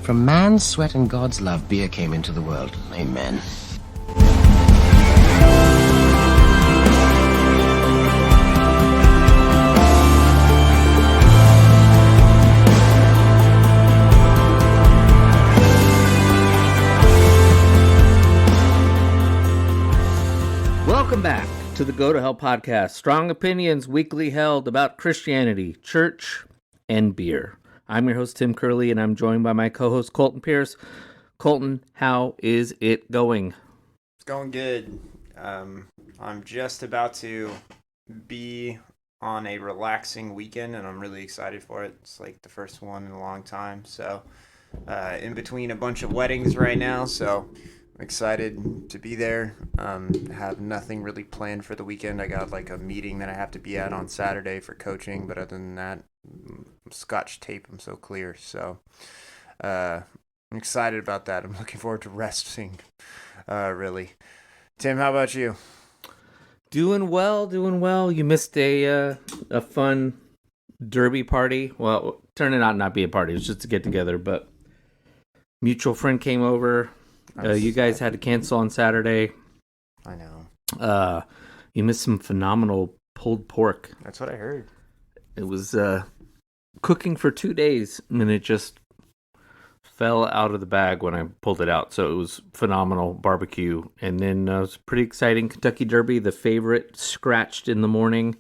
From man's sweat and God's love, beer came into the world. Amen. Welcome back to the Go to Hell podcast. Strong opinions weekly held about Christianity, church, and beer. I'm your host, Tim Curley, and I'm joined by my co-host, Colton Pierce. Colton, how is it going? It's going good. I'm just about to be on a relaxing weekend, and I'm really excited for it. It's like the first one in a long time. So, in between a bunch of weddings right now, so I'm excited to be there. Have nothing really planned for the weekend. I got like a meeting that I have to be at on Saturday for coaching, but other than that, Scotch tape, I'm so clear. So I'm excited about that. I'm looking forward to resting, really. Tim, how about you? Doing well. You missed a fun derby party. Well, turned out not be a party. It was just a get together, but mutual friend came over. You guys had to cancel on Saturday. I know. You missed some phenomenal pulled pork. That's what I heard. It was cooking for 2 days, and it just fell out of the bag when I pulled it out. So it was phenomenal barbecue. And then it was pretty exciting Kentucky Derby. The favorite scratched in the morning.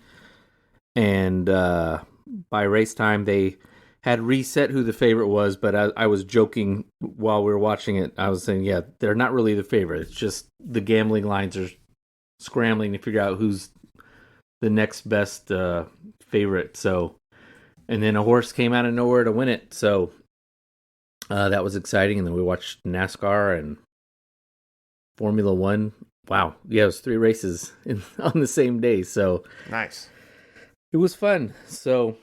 And by race time, they had reset who the favorite was. But I was joking while we were watching it. I was saying, yeah, they're not really the favorite. It's just the gambling lines are scrambling to figure out who's the next best favorite. So, and then a horse came out of nowhere to win it. So that was exciting. And then we watched NASCAR and Formula One. Wow. Yeah, it was 3 races on the same day. So nice. It was fun. So,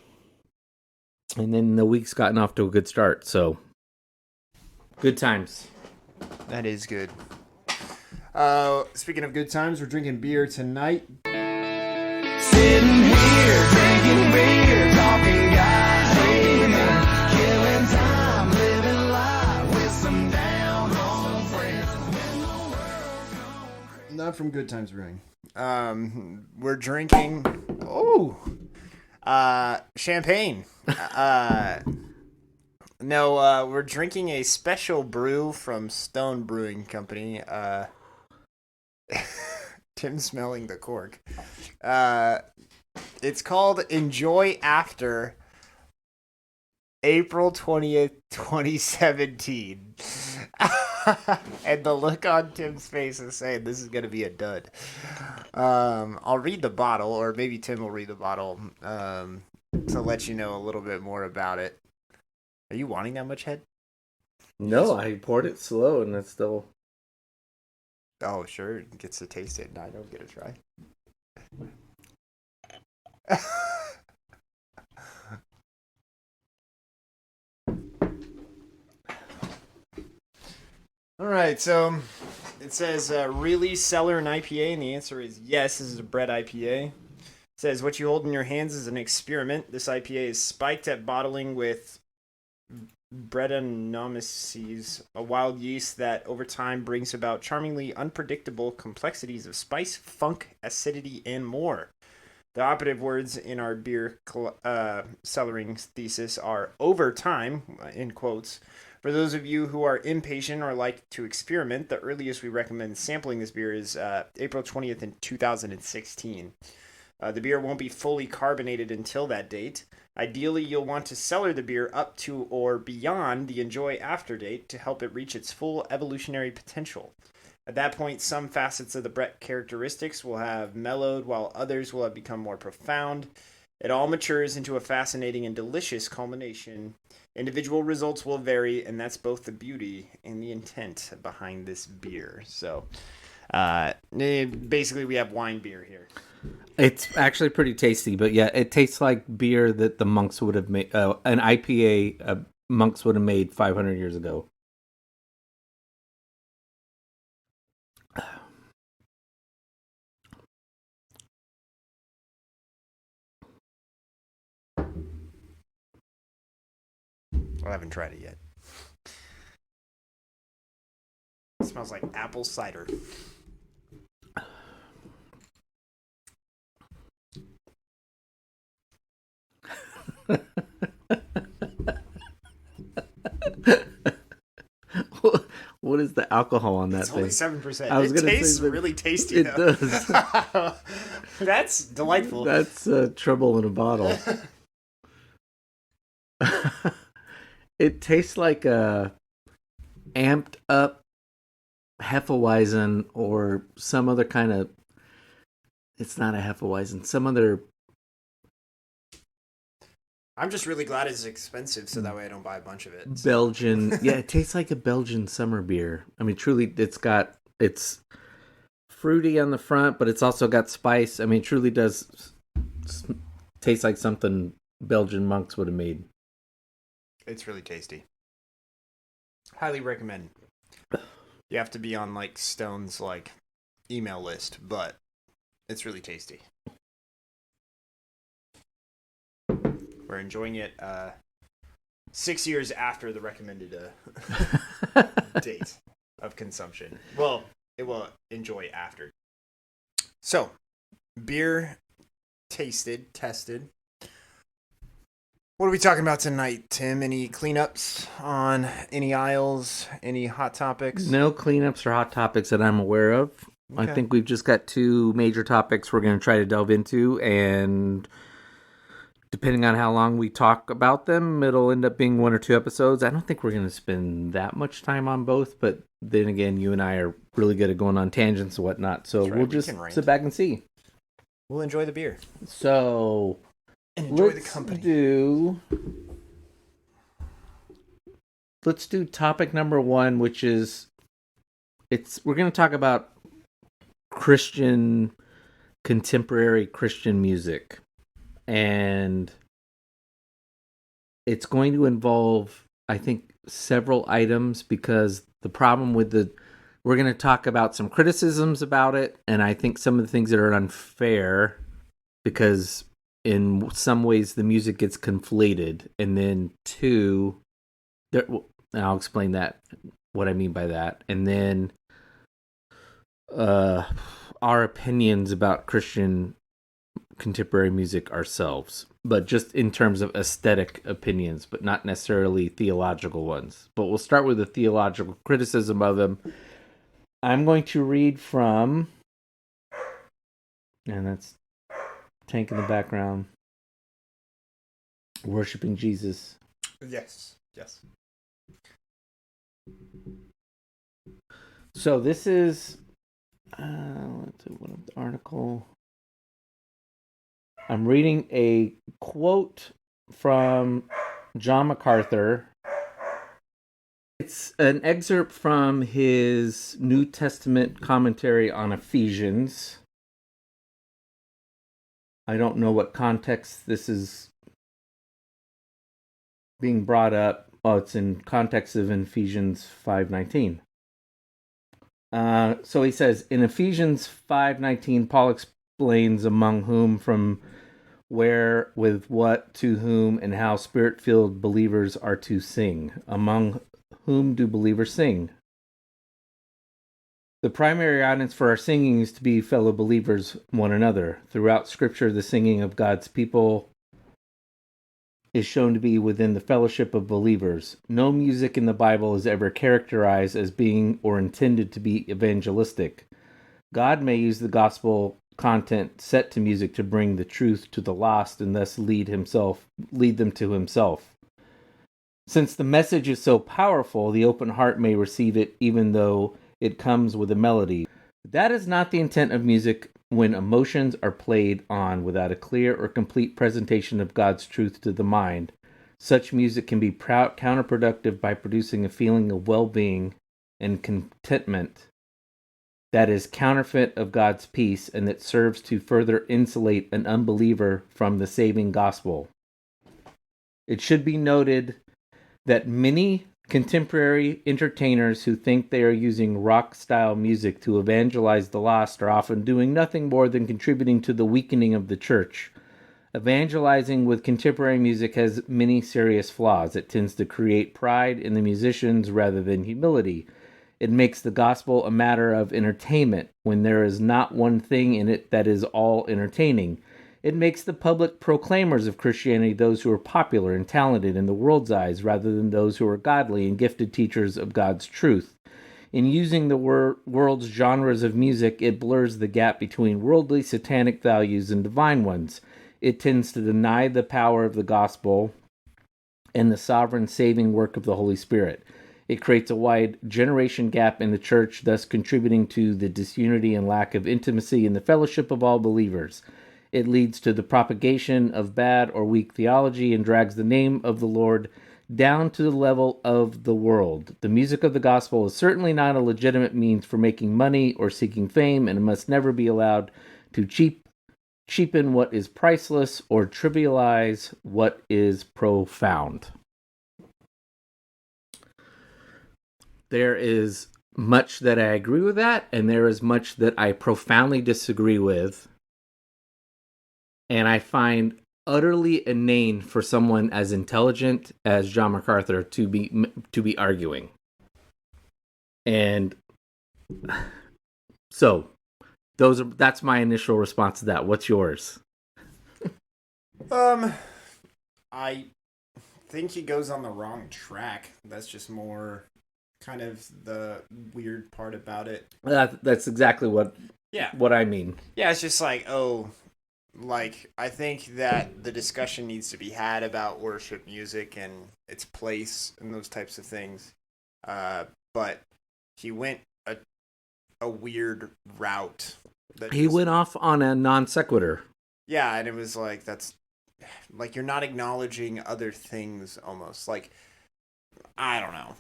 and then the week's gotten off to a good start. So good times. That is good. Speaking of good times, we're drinking beer tonight. Sitting here drinking beer, talking guys, killing time, living life with some down home friends. Not from Good Times Brewing. We're drinking champagne. No, we're drinking a special brew from Stone Brewing Company. Tim's smelling the cork. It's called Enjoy After April 20th, 2017. And the look on Tim's face is saying this is going to be a dud. I'll read the bottle, or maybe Tim will read the bottle to let you know a little bit more about it. Are you wanting that much head? No, I poured it slow and it's still... Oh, sure. It gets to taste it. No, I don't get a try. All right, so it says, really seller an IPA? And the answer is yes, this is a bread IPA. It says, what you hold in your hands is an experiment. This IPA is spiked at bottling with Brettanomyces, a wild yeast that over time brings about charmingly unpredictable complexities of spice, funk, acidity, and more. The operative words in our beer cellaring thesis are over time, in quotes. For those of you who are impatient or like to experiment, the earliest we recommend sampling this beer is April 20th in 2016. The beer won't be fully carbonated until that date. Ideally, you'll want to cellar the beer up to or beyond the enjoy after date to help it reach its full evolutionary potential. At that point, some facets of the Brett characteristics will have mellowed, while others will have become more profound. It all matures into a fascinating and delicious culmination. Individual results will vary, and that's both the beauty and the intent behind this beer. So, basically, we have wine beer here. It's actually pretty tasty, but yeah, it tastes like beer that the monks would have made, an IPA monks would have made 500 years ago. I haven't tried it yet. smells like apple cider. What is the alcohol on that It's thing? only 7%. I was It gonna say tastes that- really tasty, It though. does. That's delightful. That's trouble in a bottle. It tastes like a amped up Hefeweizen or some other kind of. It's not a Hefeweizen. Some other. I'm just really glad it's expensive, so that way I don't buy a bunch of it. Belgian. Yeah, it tastes like a Belgian summer beer. I mean, truly, it's fruity on the front, but it's also got spice. I mean, it truly does taste like something Belgian monks would have made. It's really tasty. Highly recommend. You have to be on like Stone's like email list, but it's really tasty. We're enjoying it 6 years after the recommended date of consumption. Well, it will enjoy after. So, beer tasted, tested. What are we talking about tonight, Tim? Any cleanups on any aisles? Any hot topics? No cleanups or hot topics that I'm aware of. Okay. I think we've just got two major topics we're going to try to delve into, and depending on how long we talk about them, it'll end up being 1 or 2 episodes. I don't think we're going to spend that much time on both, but then again, you and I are really good at going on tangents and whatnot, so That's right, we'll we just can rant. sit back and see. We'll enjoy the beer. So, And enjoy the let's company. Let's do topic number 1, which is we're going to talk about contemporary Christian music. And it's going to involve, I think, several items, because the problem with we're going to talk about some criticisms about it, and I think some of the things that are unfair, because in some ways the music gets conflated, and then 2, and I'll explain what I mean by that, and then our opinions about Christian contemporary music ourselves, but just in terms of aesthetic opinions, but not necessarily theological ones. But we'll start with the theological criticism of them. I'm going to read from, and that's Tank in the background, worshiping Jesus. Yes. Yes. So this is, let's see, what of the article. I'm reading a quote from John MacArthur. It's an excerpt from his New Testament commentary on Ephesians. I don't know what context this is being brought up. Oh, it's in context of Ephesians 5:19. So he says, in Ephesians 5:19, Paul explains among whom, from where, with what, to whom, and how spirit-filled believers are to sing. Among whom do believers sing? The primary audience for our singing is to be fellow believers, one another. Throughout Scripture, the singing of God's people is shown to be within the fellowship of believers. No music in the Bible is ever characterized as being or intended to be evangelistic. God may use the gospel content set to music to bring the truth to the lost and thus lead them to himself. Since the message is so powerful, the open heart may receive it even though it comes with a melody. That is not the intent of music when emotions are played on without a clear or complete presentation of God's truth to the mind. Such music can be counterproductive by producing a feeling of well-being and contentment that is counterfeit of God's peace and that serves to further insulate an unbeliever from the saving gospel. It should be noted that many contemporary entertainers who think they are using rock-style music to evangelize the lost are often doing nothing more than contributing to the weakening of the church. Evangelizing with contemporary music has many serious flaws. It tends to create pride in the musicians rather than humility. It makes the gospel a matter of entertainment when there is not one thing in it that is all entertaining. It makes the public proclaimers of Christianity those who are popular and talented in the world's eyes rather than those who are godly and gifted teachers of God's truth. In using the world's genres of music, it blurs the gap between worldly satanic values and divine ones. It tends to deny the power of the gospel and the sovereign saving work of the Holy Spirit. It creates a wide generation gap in the church, thus contributing to the disunity and lack of intimacy in the fellowship of all believers. It leads to the propagation of bad or weak theology and drags the name of the Lord down to the level of the world. The music of the gospel is certainly not a legitimate means for making money or seeking fame, and it must never be allowed to cheapen what is priceless or trivialize what is profound. There is much that I agree with that, and there is much that I profoundly disagree with. And I find utterly inane for someone as intelligent as John MacArthur to be arguing. And so that's my initial response to that. What's yours? I think he goes on the wrong track. That's just more kind of the weird part about it. That's exactly what I mean. Yeah, it's just like, I think that the discussion needs to be had about worship music and its place and those types of things. But he went a weird route. He went off on a non sequitur. Yeah, and it was like, that's like, you're not acknowledging other things almost. Like, I don't know.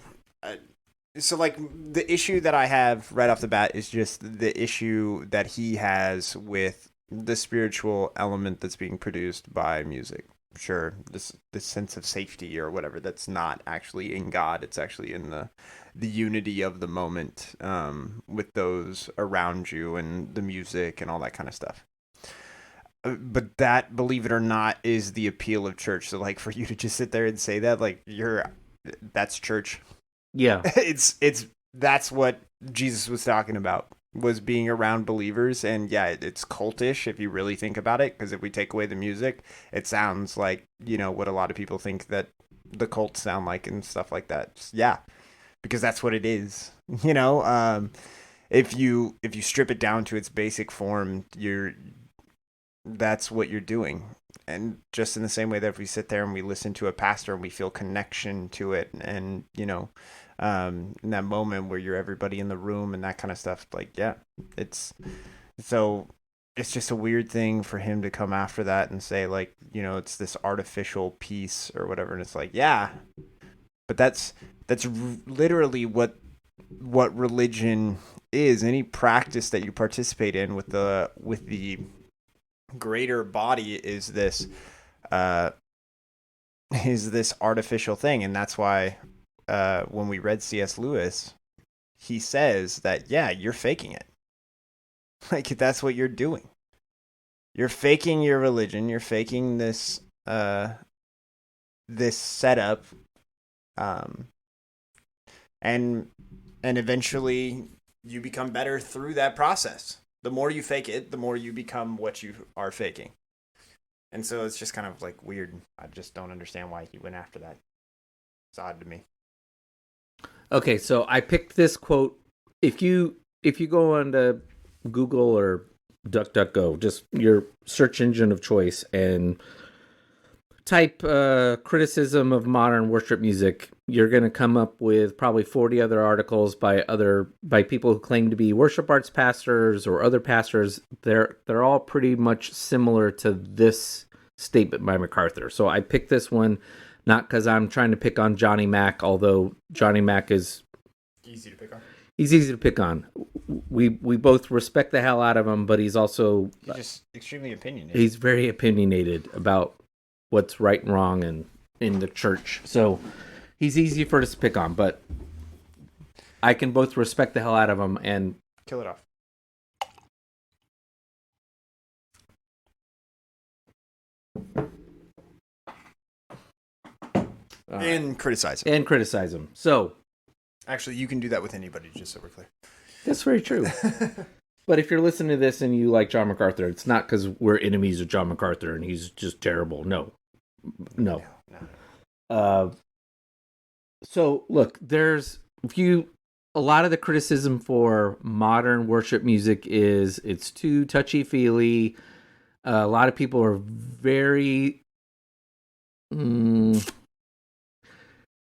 So, like, the issue that I have right off the bat is just the issue that he has with the spiritual element that's being produced by music. Sure, this sense of safety or whatever, that's not actually in God. It's actually in the unity of the moment with those around you and the music and all that kind of stuff. But that, believe it or not, is the appeal of church. So, like, for you to just sit there and say that, like, that's church. Yeah. That's what Jesus was talking about, was being around believers. And yeah, it's cultish if you really think about it, because if we take away the music, it sounds like, what a lot of people think that the cults sound like and stuff like that. Yeah, because that's what it is. If you strip it down to its basic form, that's what you're doing. And just in the same way that if we sit there and we listen to a pastor and we feel connection to it, and in that moment where you're everybody in the room and that kind of stuff, like, yeah, it's just a weird thing for him to come after that and say, like, it's this artificial piece or whatever. And it's like, yeah, but that's literally what religion is. Any practice that you participate in with the greater body is this artificial thing. And that's why when we read C.S. Lewis, he says that, yeah, you're faking it. Like, that's what you're doing. You're faking your religion. You're faking this setup, and eventually you become better through that process. The more you fake it, the more you become what you are faking. And so it's just kind of like weird. I just don't understand why he went after that. It's odd to me. Okay, so I picked this quote. If you go onto Google or DuckDuckGo, just your search engine of choice, and type criticism of modern worship music, you're going to come up with probably 40 other articles by people who claim to be worship arts pastors or other pastors. They're all pretty much similar to this statement by MacArthur. So I picked this one not because I'm trying to pick on Johnny Mac, although Johnny Mac is easy to pick on. He's easy to pick on. We both respect the hell out of him, but he's also just extremely opinionated. He's very opinionated about what's right and wrong and in the church. So he's easy for us to pick on, but I can both respect the hell out of him and kill it off. And criticize him. So Actually, you can do that with anybody, just so we're clear. That's very true. But if you're listening to this and you like John MacArthur, it's not because we're enemies of John MacArthur and he's just terrible. No. No. So look, there's a lot of the criticism for modern worship music is it's too touchy-feely. A lot of people are very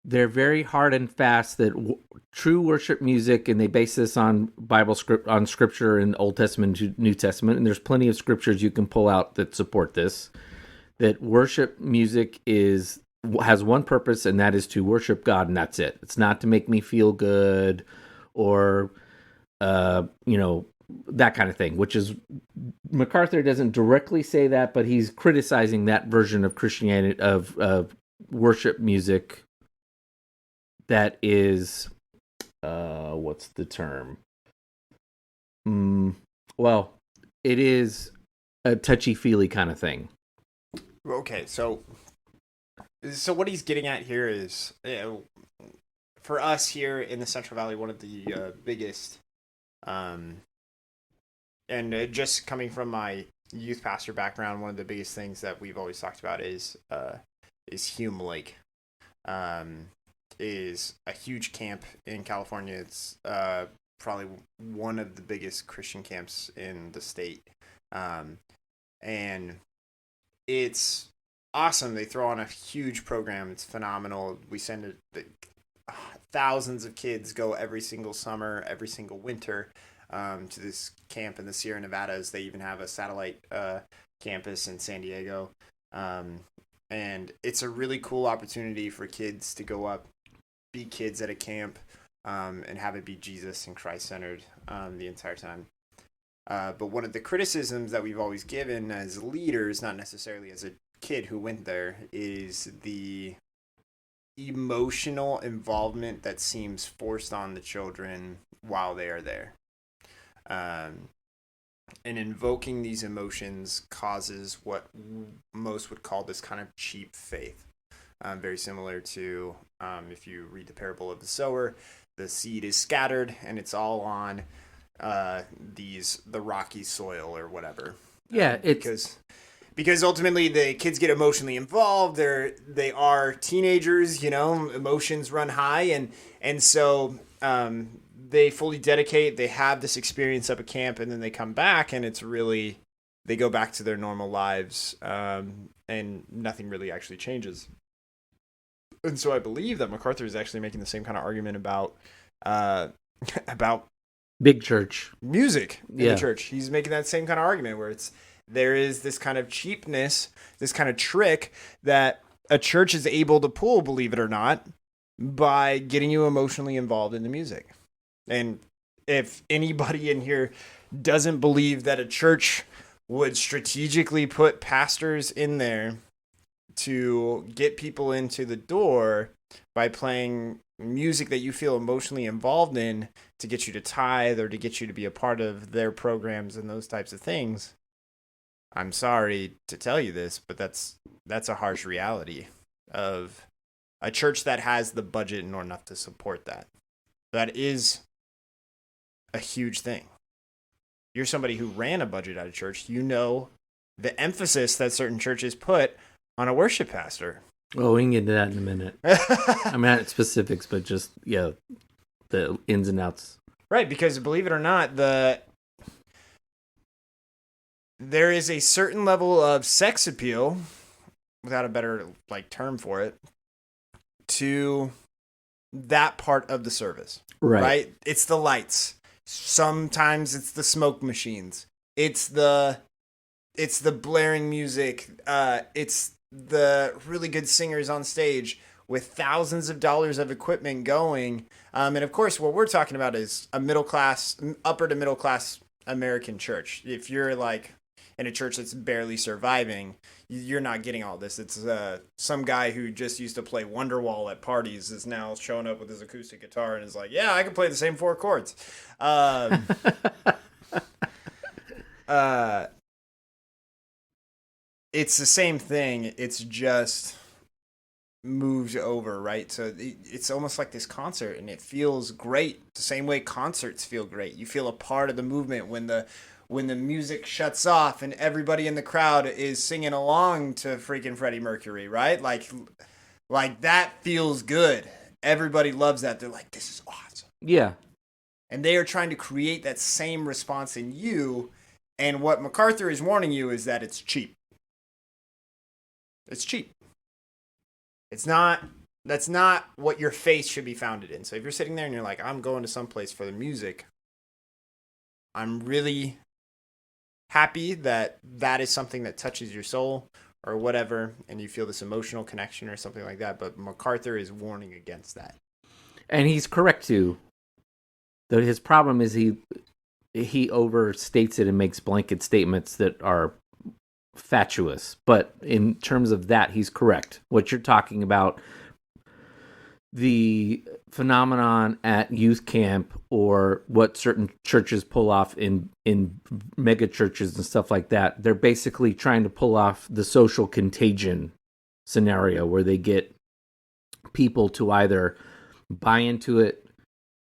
they're very hard and fast that true worship music, and they base this on on scripture in Old Testament to New Testament, and there's plenty of scriptures you can pull out that support this, that worship music has one purpose, and that is to worship God, and that's it. It's not to make me feel good or that kind of thing, which is, MacArthur doesn't directly say that, but he's criticizing that version of Christianity, of worship music that is, what's the term? Well, it is a touchy-feely kind of thing. Okay, so what he's getting at here is, for us here in the Central Valley, one of the biggest, and just coming from my youth pastor background, one of the biggest things that we've always talked about is Hume Lake. Is a huge camp in California. It's probably one of the biggest Christian camps in the state. And it's awesome. They throw on a huge program. It's phenomenal. We send thousands of kids go every single summer, every single winter to this camp in the Sierra Nevadas. They even have a satellite campus in San Diego. And it's a really cool opportunity for kids to go up, be kids at a camp, and have it be Jesus and Christ-centered the entire time. But one of the criticisms that we've always given as leaders, not necessarily as a kid who went there, is the emotional involvement that seems forced on the children while they are there. And invoking these emotions causes what most would call this kind of cheap faith. Very similar to if you read the parable of the sower, the seed is scattered and it's all on the rocky soil or whatever. Yeah, because ultimately the kids get emotionally involved. They are teenagers, emotions run high, and so they fully dedicate. They have this experience up at camp, and then they come back, and it's really, they go back to their normal lives, and nothing really actually changes. And so I believe that MacArthur is actually making the same kind of argument about big church music in the church. He's making that same kind of argument where there is this kind of cheapness, this kind of trick that a church is able to pull, believe it or not, by getting you emotionally involved in the music. And if anybody in here doesn't believe that a church would strategically put pastors in there to get people into the door by playing music that you feel emotionally involved in to get you to tithe or to get you to be a part of their programs and those types of things, I'm sorry to tell you this, but that's a harsh reality of a church that has the budget nor enough to support that. That is a huge thing. You're somebody who ran a budget at a church. You know the emphasis that certain churches put on a worship pastor. Oh, we can get into that in a minute. I'm not at specifics, but just, the ins and outs. Right, because believe it or not, there is a certain level of sex appeal, without a better term for it, to that part of the service. Right? It's the lights. Sometimes it's the smoke machines. It's the blaring music. It's the really good singers on stage with thousands of dollars of equipment going. And of course, what we're talking about is a upper to middle class American church. If you're in a church that's barely surviving, you're not getting all this. It's some guy who just used to play Wonderwall at parties is now showing up with his acoustic guitar and is like, yeah, I can play the same 4 chords. It's the same thing. It's just moves over, right? So it's almost like this concert, and it feels great the same way concerts feel great. You feel a part of the movement when the music shuts off and everybody in the crowd is singing along to freaking Freddie Mercury, right? Like that feels good. Everybody loves that. They're like, this is awesome. Yeah. And they are trying to create that same response in you. And what MacArthur is warning you is that it's cheap. It's cheap. That's not what your faith should be founded in. So if you're sitting there and you're like, I'm going to someplace for the music, I'm really happy that that is something that touches your soul or whatever, and you feel this emotional connection or something like that. But MacArthur is warning against that. And he's correct too. Though his problem is he overstates it and makes blanket statements that are fatuous. But in terms of that, he's correct. What you're talking about, the phenomenon at youth camp or what certain churches pull off in mega churches and stuff like that, they're basically trying to pull off the social contagion scenario where they get people to either buy into it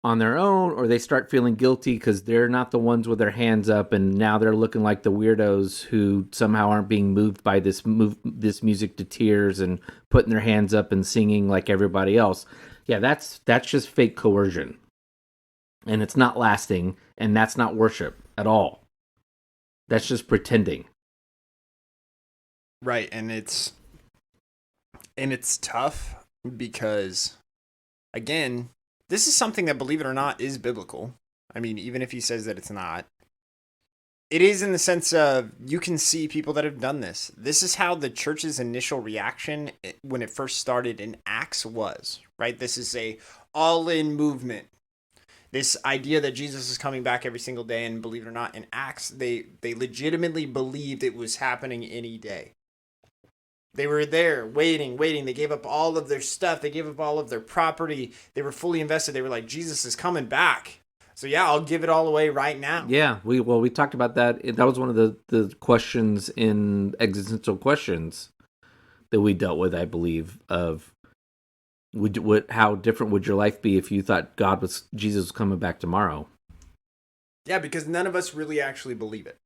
on their own, or they start feeling guilty because they're not the ones with their hands up, and now they're looking like the weirdos who somehow aren't being moved by this music to tears and putting their hands up and singing like everybody else. Yeah, that's just fake coercion, and it's not lasting, and that's not worship at all. That's just pretending. Right, and it's tough because, again, this is something that, believe it or not, is biblical. I mean, even if he says that it's not, it is in the sense of you can see people that have done this. This is how the church's initial reaction when it first started in Acts was, right? This is a all-in movement. This idea that Jesus is coming back every single day, and believe it or not, in Acts, they legitimately believed it was happening any day. They were there waiting. They gave up all of their stuff. They gave up all of their property. They were fully invested. They were like, Jesus is coming back. So yeah, I'll give it all away right now. Yeah, we talked about that. That was one of the questions in Existential Questions that we dealt with, I believe, of how different would your life be if you thought Jesus was coming back tomorrow? Yeah, because none of us really actually believe it.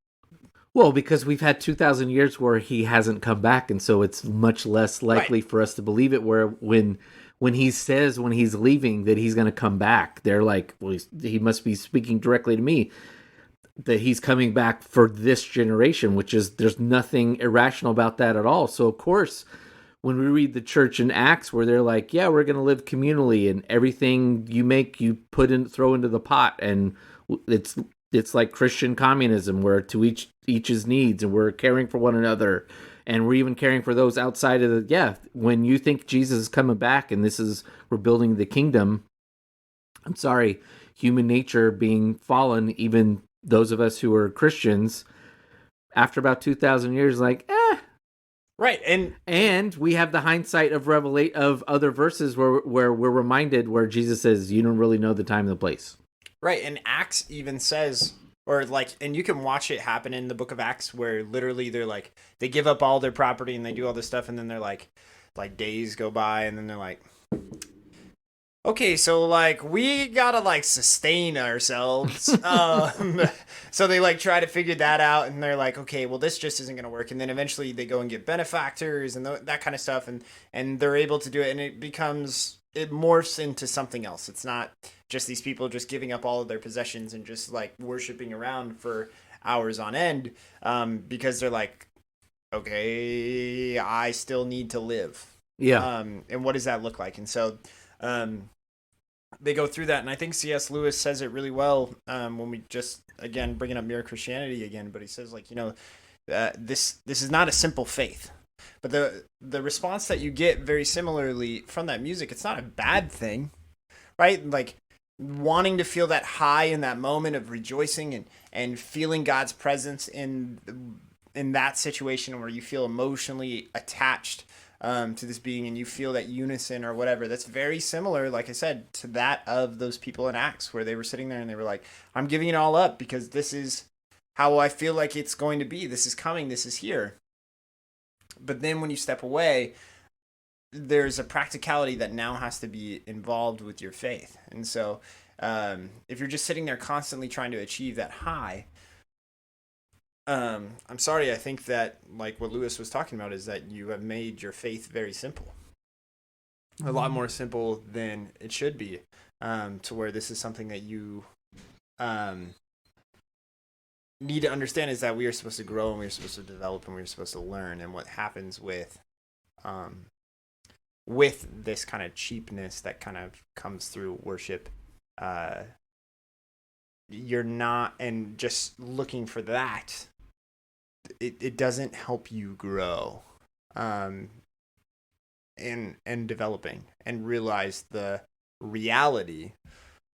Well, because we've had 2,000 years where he hasn't come back, and so it's much less likely for us to believe it. Where when he says when he's leaving that he's going to come back, they're like, well, he must be speaking directly to me, that he's coming back for this generation, which is, there's nothing irrational about that at all. So, of course, when we read the church in Acts where they're like, yeah, we're going to live communally, and everything you make, you throw into the pot, and it's like Christian communism, where to each his needs, and we're caring for one another, and we're even caring for those outside of when you think Jesus is coming back and we're building the kingdom, I'm sorry, human nature being fallen, even those of us who are Christians, after about 2,000 years, like, Right, and we have the hindsight of of other verses where we're reminded where Jesus says, you don't really know the time and the place. Right, and Acts even says, or like, and you can watch it happen in the book of Acts where literally they're like, they give up all their property and they do all this stuff, and then they're like days go by, and then they're like, okay, so like we gotta like sustain ourselves. So they like try to figure that out, and they're like, okay, well this just isn't gonna work, and then eventually they go and get benefactors and that kind of stuff, and they're able to do it, and it morphs into something else. It's not just these people just giving up all of their possessions and just like worshiping around for hours on end, because they're like, okay, I still need to live. Yeah. And what does that look like? And so they go through that, and I think C.S. Lewis says it really well when we just, again, bringing up Mere Christianity again, but he says, like, this is not a simple faith. But the response that you get very similarly from that music, it's not a bad thing, right? Like, wanting to feel that high in that moment of rejoicing and feeling God's presence in that situation where you feel emotionally attached to this being, and you feel that unison or whatever. That's very similar, like I said, to that of those people in Acts where they were sitting there and they were like, I'm giving it all up because this is how I feel like it's going to be. This is coming. This is here. But then when you step away, there's a practicality that now has to be involved with your faith. And so if you're just sitting there constantly trying to achieve that high, I'm sorry, I think that, like what Lewis was talking about, is that you have made your faith very simple. A lot more simple than it should be, to where this is something that you need to understand, is that we are supposed to grow and we're supposed to develop and we're supposed to learn. And what happens with this kind of cheapness that kind of comes through worship, you're not, and just looking for that, it doesn't help you grow and developing and realize the reality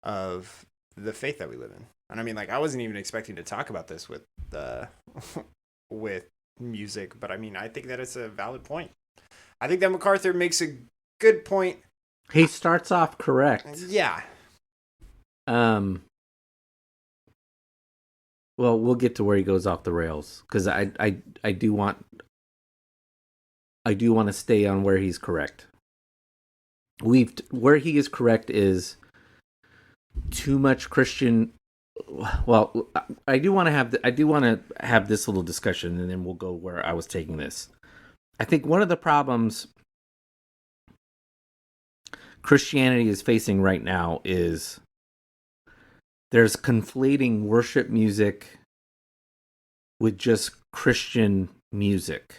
of the faith that we live in. And I mean, like, I wasn't even expecting to talk about this with with music, but I mean, I think that it's a valid point. I think that MacArthur makes a good point. He starts off correct. Yeah. Well, we'll get to where he goes off the rails, because I do want to stay on where he's correct. Where he is correct is too much Christian. Well, I do want to have this little discussion, and then we'll go where I was taking this. I think one of the problems Christianity is facing right now is there's conflating worship music with just Christian music.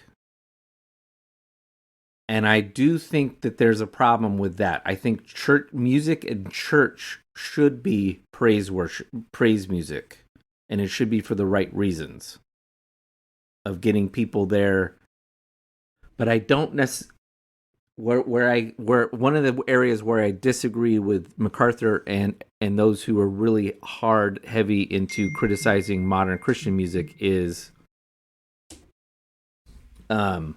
And I do think that there's a problem with that. I think church music and church should be praise music, and it should be for the right reasons of getting people there. But I don't necessarily, where one of the areas where I disagree with MacArthur and those who are really heavy into criticizing modern Christian music is I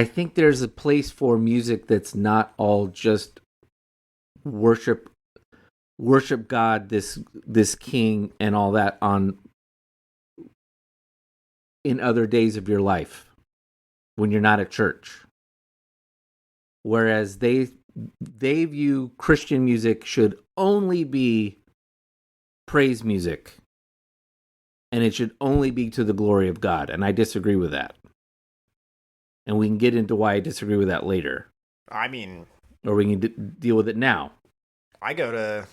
think there's a place for music that's not all just worship God, this king and all that in other days of your life when you're not at church. Whereas they view Christian music should only be praise music, and it should only be to the glory of God. And I disagree with that. And we can get into why I disagree with that later. I mean, or we can deal with it now. We're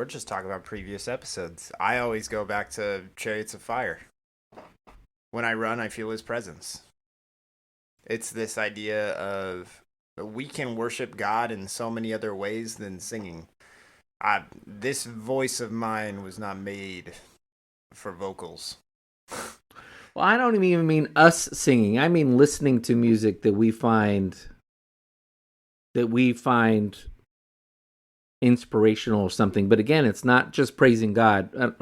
just talking about previous episodes. I always go back to Chariots of Fire. When I run, I feel his presence. It's this idea of we can worship God in so many other ways than singing. This voice of mine was not made for vocals. Well, I don't even mean us singing. I mean listening to music that we find inspirational or something. But again, it's not just praising God.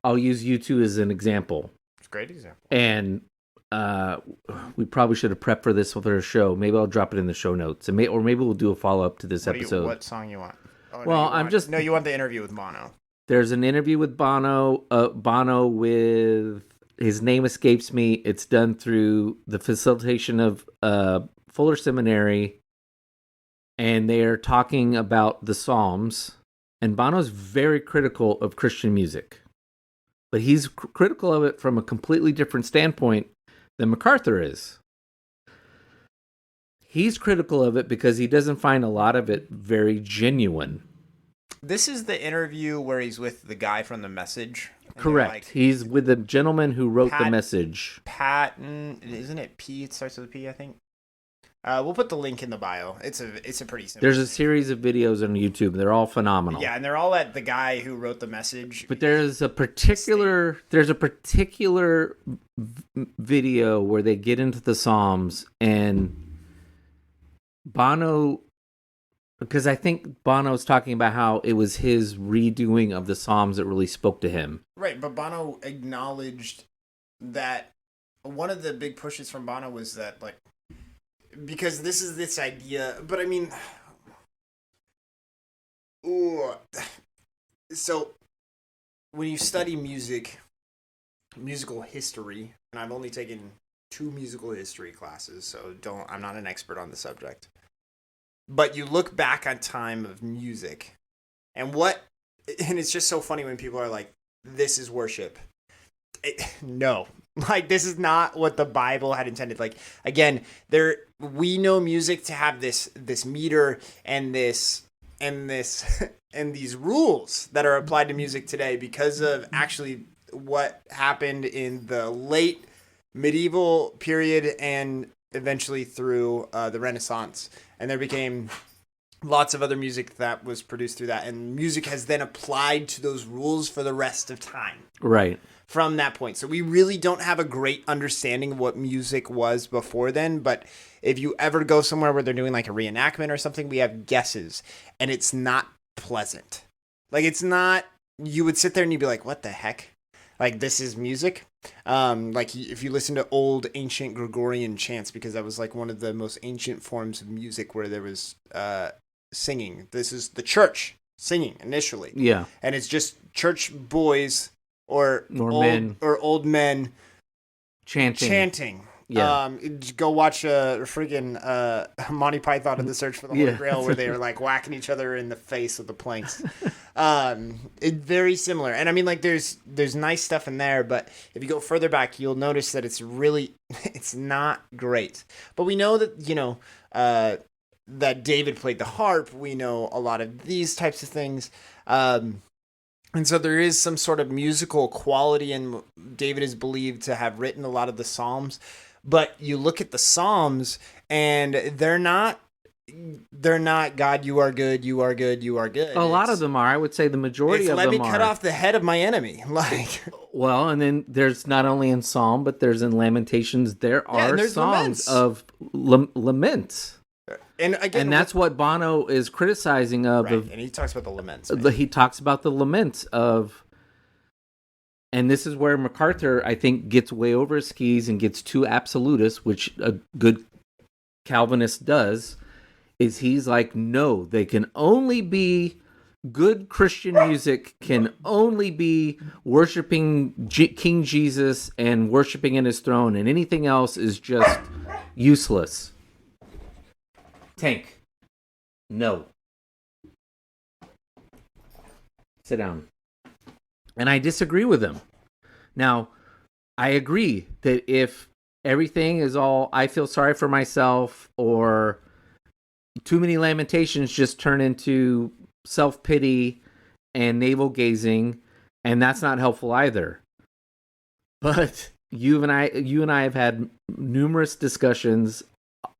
I'll use U2 as an example. It's a great example. And we probably should have prepped for this with our show. Maybe I'll drop it in the show notes, or maybe we'll do a follow up to this episode. What song you want? Oh, well, you want the interview with Bono. There's an interview with Bono. Bono with his name escapes me. It's done through the facilitation of Fuller Seminary, and they are talking about the Psalms. And Bono's very critical of Christian music. But he's critical of it from a completely different standpoint than MacArthur is. He's critical of it because he doesn't find a lot of it very genuine. This is the interview where he's with the guy from The Message. Correct. He's with the gentleman who wrote The Message. Patton, isn't it P? It starts with a P, I think. We'll put the link in the bio. It's a pretty simple. There's a series of videos on YouTube. They're all phenomenal. Yeah, and they're all at the guy who wrote The Message. But there's a particular video where they get into the Psalms, and Bono, because I think Bono's talking about how it was his redoing of the Psalms that really spoke to him. Right, but Bono acknowledged that one of the big pushes from Bono was that, like, because this is this idea, but I mean, so when you study music, musical history, and I've only taken 2 musical history classes, so I'm not an expert on the subject. But you look back on time of music, and it's just so funny when people are like, "This is worship." No, like this is not what the Bible had intended. Like again, we know music to have this meter and this and these rules that are applied to music today because of actually what happened in the late medieval period and eventually through the Renaissance, and there became lots of other music that was produced through that, and music has then applied to those rules for the rest of time. Right. From that point. So we really don't have a great understanding of what music was before then, but if you ever go somewhere where they're doing like a reenactment or something, we have guesses, and it's not pleasant. Like it's not, you would sit there and you'd be like, what the heck? Like this is music? Like if you listen to old ancient Gregorian chants, because that was like one of the most ancient forms of music where there was singing. This is the church singing initially. Yeah. And it's just church boys or old men chanting. Yeah. Go watch a freaking Monty Python and the Search for the Holy Grail, where they are like whacking each other in the face with the planks. It's very similar, and I mean, like there's nice stuff in there, but if you go further back, you'll notice that it's not great. But we know that that David played the harp. We know a lot of these types of things. And so there is some sort of musical quality, and David is believed to have written a lot of the Psalms. But you look at the Psalms, and they're not God, you are good, you are good, you are good. A lot of them are. I would say the majority of them are. Let me cut off the head of my enemy. Like, well, and then there's not only in Psalm, but there's in Lamentations. There are songs of laments. And again, that's what Bono is criticizing of. Right. And he talks about the laments. He talks about the laments of, and this is where MacArthur, I think, gets way over his skis and gets too absolutist, which a good Calvinist does, is he's like, no, they can only be good Christian music, can only be worshiping King Jesus and worshiping in his throne, and anything else is just useless. Tank. No. Sit down. And I disagree with him. Now, I agree that if everything is all I feel sorry for myself, or too many lamentations just turn into self-pity and navel-gazing, and that's not helpful either. But you and I have had numerous discussions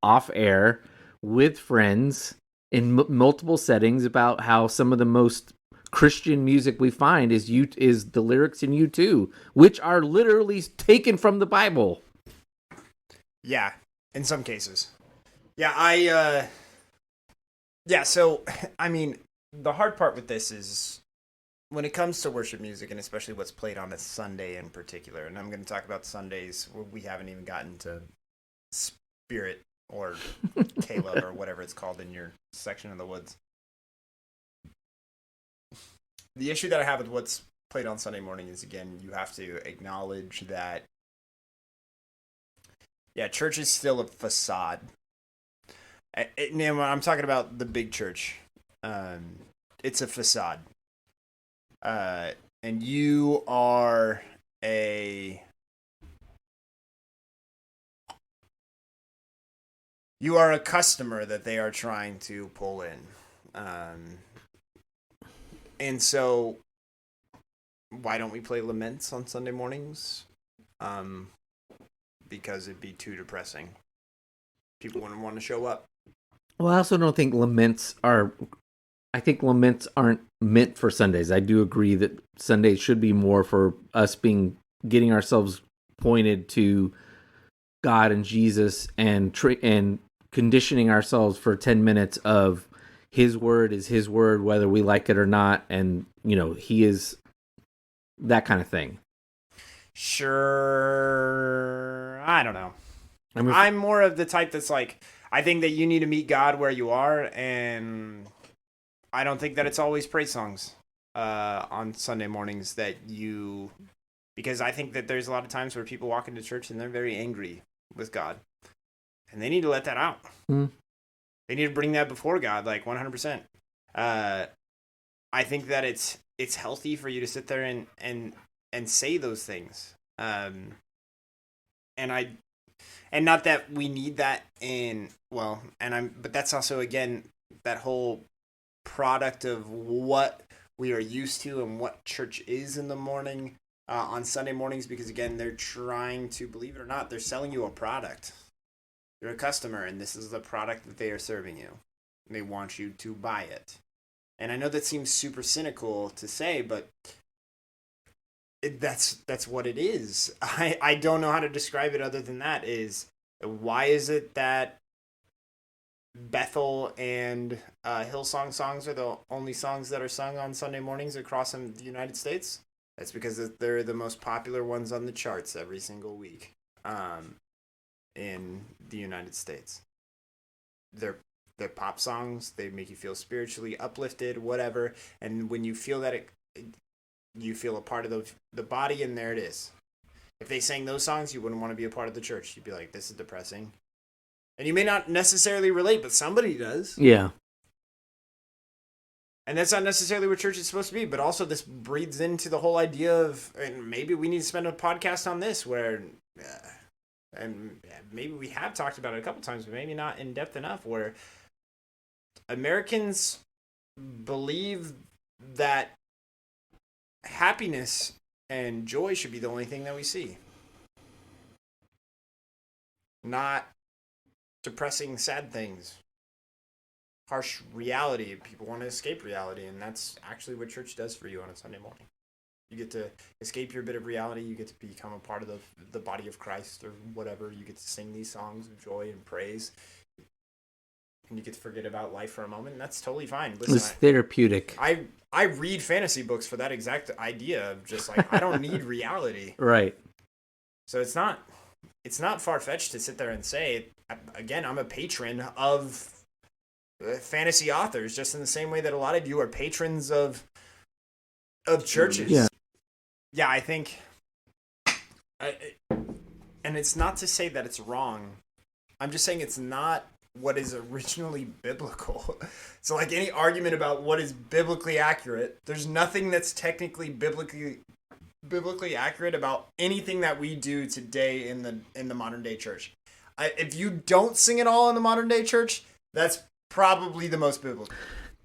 off air with friends in multiple settings about how some of the most Christian music we find is the lyrics in U2, which are literally taken from the Bible. Yeah, in some cases. So I mean, the hard part with this is when it comes to worship music, and especially what's played on a Sunday in particular, and I'm going to talk about Sundays where we haven't even gotten to Spirit or Caleb or whatever it's called in your section of the woods. The issue that I have with what's played on Sunday morning is, again, you have to acknowledge that, church is still a facade. And I'm talking about the big church. It's a facade. And you are a customer that they are trying to pull in. And so why don't we play laments on Sunday mornings? Because it'd be too depressing. People wouldn't want to show up. Well, I also don't think laments aren't meant for Sundays. I do agree that Sundays should be more for us getting ourselves pointed to God and Jesus, and conditioning ourselves for 10 minutes of his word is his word, whether we like it or not. And, he is that kind of thing. Sure. I don't know. I'm more of the type that's like, I think that you need to meet God where you are. And I don't think that it's always praise songs on Sunday mornings that you because I think that there's a lot of times where people walk into church and they're very angry with God, and they need to let that out. They need to bring that before God, like 100%. I think that it's healthy for you to sit there and say those things. And not that we need that but that's also, again, that whole product of what we are used to and what church is in the morning, on Sunday mornings, because again, they're trying to, believe it or not, they're selling you a product. You're a customer, and this is the product that they are serving you. They want you to buy it. And I know that seems super cynical to say, but that's what it is. I don't know how to describe it other than that. Is why is it that Bethel and Hillsong songs are the only songs that are sung on Sunday mornings across the United States? That's because they're the most popular ones on the charts every single week in the United States. They're pop songs. They make you feel spiritually uplifted, whatever. And when you feel that, you feel a part of the body, and there it is. If they sang those songs, you wouldn't want to be a part of the church. You'd be like, this is depressing. And you may not necessarily relate, but somebody does. Yeah. And that's not necessarily what church is supposed to be, but also this breeds into the whole idea of, and maybe we need to spend a podcast on this, where, and maybe we have talked about it a couple times, but maybe not in depth enough, where Americans believe that happiness and joy should be the only thing that we see. Not depressing, sad things. Harsh reality. People want to escape reality, and that's actually what church does for you on a Sunday morning. You get to escape your bit of reality. You get to become a part of the body of Christ or whatever. You get to sing these songs of joy and praise. And you get to forget about life for a moment, and that's totally fine. Listen, It's therapeutic. I read fantasy books for that exact idea of just like, I don't need reality. Right. So it's not far-fetched to sit there and say, again, I'm a patron of fantasy authors, just in the same way that a lot of you are patrons of churches. Yeah, I think, and it's not to say that it's wrong. I'm just saying it's not what is originally biblical. So like any argument about what is biblically accurate, there's nothing that's technically biblically accurate about anything that we do today in the modern day church. If you don't sing it all in the modern day church, that's probably the most biblical.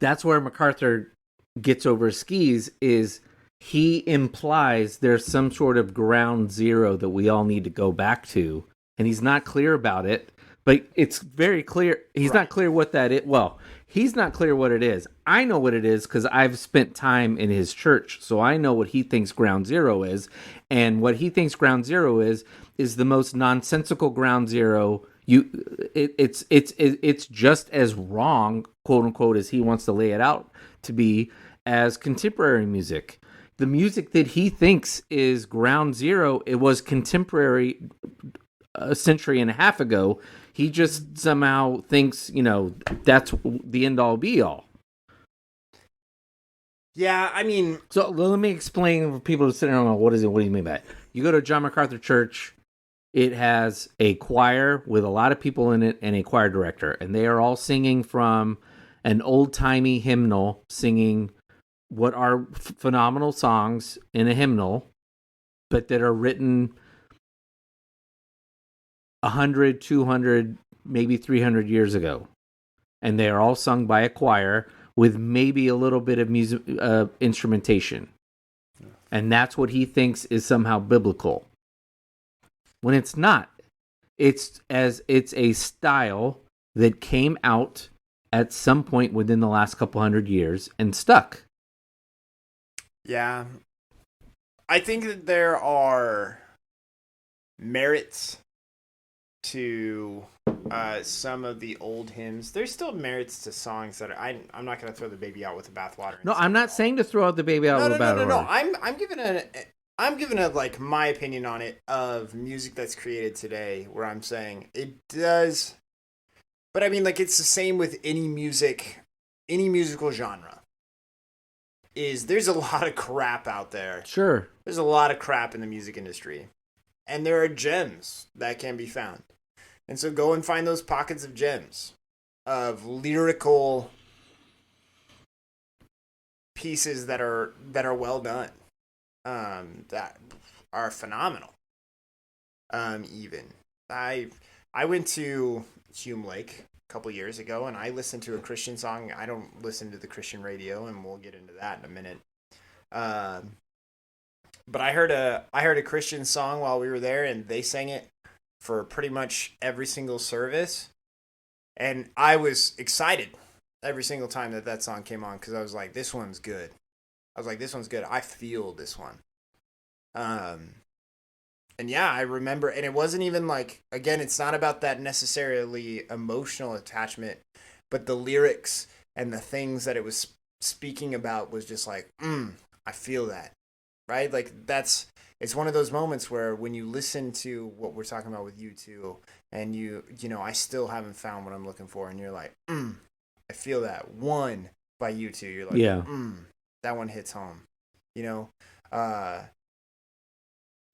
That's where MacArthur gets over his skis, is he implies there's some sort of ground zero that we all need to go back to, and he's not clear about it. But it's very clear. He's not clear what that is. Well, he's not clear what it is. I know what it is because I've spent time in his church. So I know what he thinks ground zero is. And what he thinks ground zero is the most nonsensical ground zero. It's just as wrong, quote unquote, as he wants to lay it out to be, as contemporary music. The music that he thinks is ground zero, it was contemporary a century and a half ago. He just somehow thinks, that's the end all be all. Yeah, I mean, so let me explain for people sitting around. What do you mean by it? You go to John MacArthur Church. It has a choir with a lot of people in it and a choir director, and they are all singing from an old-timey hymnal, singing what are phenomenal songs in a hymnal, but that are written 100, 200, maybe 300 years ago. And they are all sung by a choir with maybe a little bit of music, instrumentation. And that's what he thinks is somehow biblical. When it's not. It's a style that came out at some point within the last couple hundred years and stuck. Yeah. I think that there are merits to some of the old hymns. There's still merits to songs that I'm not going to throw the baby out with the bathwater. No, I'm not saying to throw out the baby out with the bathwater. No. I'm giving a like my opinion on it of music that's created today, where I'm saying it does. But I mean, like, it's the same with any musical genre. is there's a lot of crap out there. Sure. There's a lot of crap in the music industry. And there are gems that can be found. And so go and find those pockets of gems, of lyrical pieces that are well done, that are phenomenal. Even I went to Hume Lake a couple years ago, and I listened to a Christian song. I don't listen to the Christian radio, and we'll get into that in a minute. But I heard a Christian song while we were there, and they sang it for pretty much every single service, and I was excited every single time that song came on, because I was like, this one's good. I feel this one. And yeah, I remember, and it wasn't even like, again, it's not about that necessarily emotional attachment, but the lyrics and the things that it was speaking about was just like, I feel that, right? Like it's one of those moments where when you listen to what we're talking about with U2, and you know, I still haven't found what I'm looking for, and you're like, I feel that one by U2. You're like, yeah, that one hits home, you know.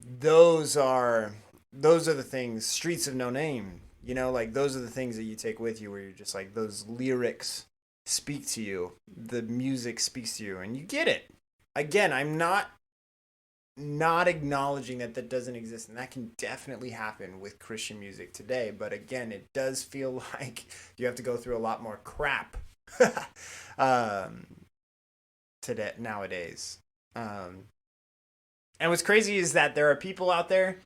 Those are the things. Streets of No Name, you know, like those are the things that you take with you, where you're just like, those lyrics speak to you, the music speaks to you, and you get it. Again, I'm not acknowledging that doesn't exist, and that can definitely happen with Christian music today, but again, it does feel like you have to go through a lot more crap today, nowadays. And what's crazy is that there are people out there.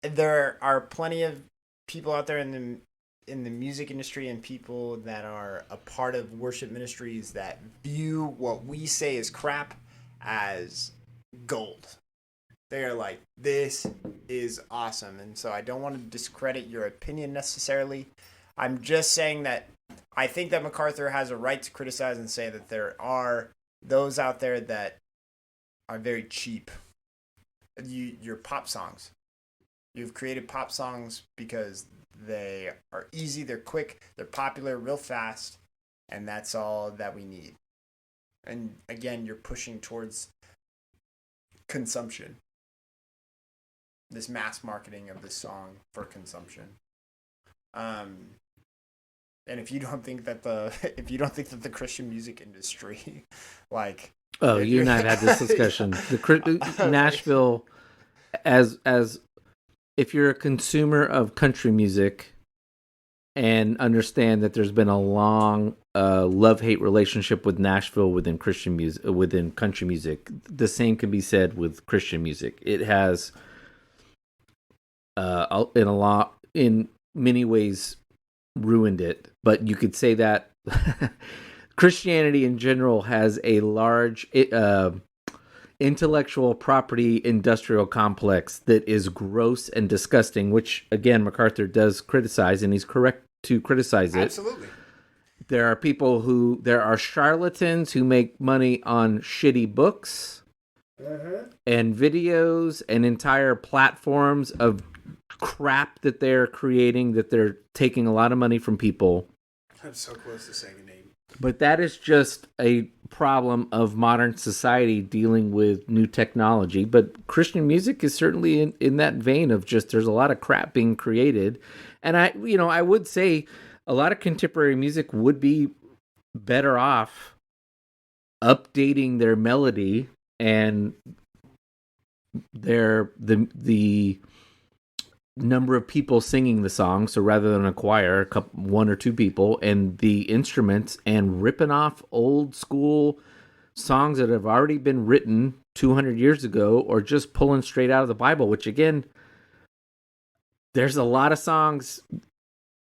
There are plenty of people out there in the music industry, and people that are a part of worship ministries that view what we say is crap as gold. They are like, this is awesome. And so I don't want to discredit your opinion necessarily. I'm just saying that I think that MacArthur has a right to criticize and say that there are those out there that are very cheap. Your pop songs. You've created pop songs because they are easy, they're quick, they're popular real fast, and that's all that we need. And again, you're pushing towards consumption. This mass marketing of this song for consumption. And if you don't think that the Christian music industry, like, oh, you and I have had this discussion. Nashville, as if you're a consumer of country music and understand that there's been a long love-hate relationship with Nashville within Christian music, within country music, the same can be said with Christian music. It has, in many ways, ruined it. But you could say that Christianity in general has a large intellectual property industrial complex that is gross and disgusting, which, again, MacArthur does criticize, and he's correct to criticize it. Absolutely. There are charlatans who make money on shitty books and videos and entire platforms of crap that they're creating, that they're taking a lot of money from people. I'm so close to saying a name. But that is just a problem of modern society dealing with new technology. But Christian music is certainly in that vein of just, there's a lot of crap being created. And I would say a lot of contemporary music would be better off updating their melody and the number of people singing the song. So rather than a choir, one or two people, and the instruments, and ripping off old school songs that have already been written 200 years ago, or just pulling straight out of the Bible, which, again, there's a lot of songs.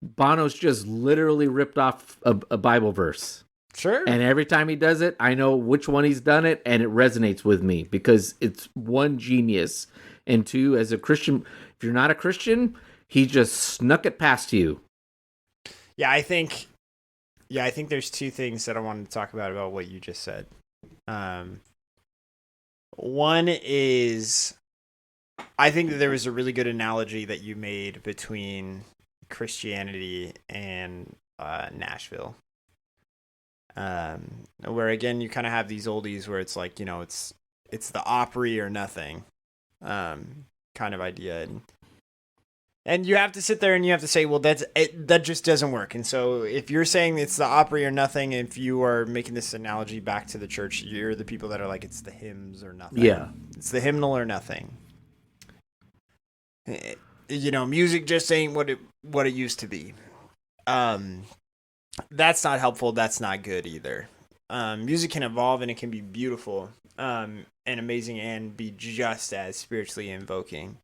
Bono's just literally ripped off a Bible verse. Sure. And every time he does it, I know which one he's done it, and it resonates with me because it's, one, genius, and two, as a Christian, if you're not a Christian, he just snuck it past you. Yeah, I think there's two things that I wanted to talk about what you just said. One is, I think that there was a really good analogy that you made between Christianity and Nashville. Where again, you kind of have these oldies where it's like, it's the Opry or nothing, kind of idea. And you have to sit there and you have to say, well, that just doesn't work. And so if you're saying it's the Opry or nothing, if you are making this analogy back to the church, you're the people that are like, it's the hymns or nothing. Yeah. It's the hymnal or nothing. Music just ain't what it used to be. That's not helpful. That's not good either. Music can evolve and it can be beautiful, and amazing, and be just as spiritually invoking.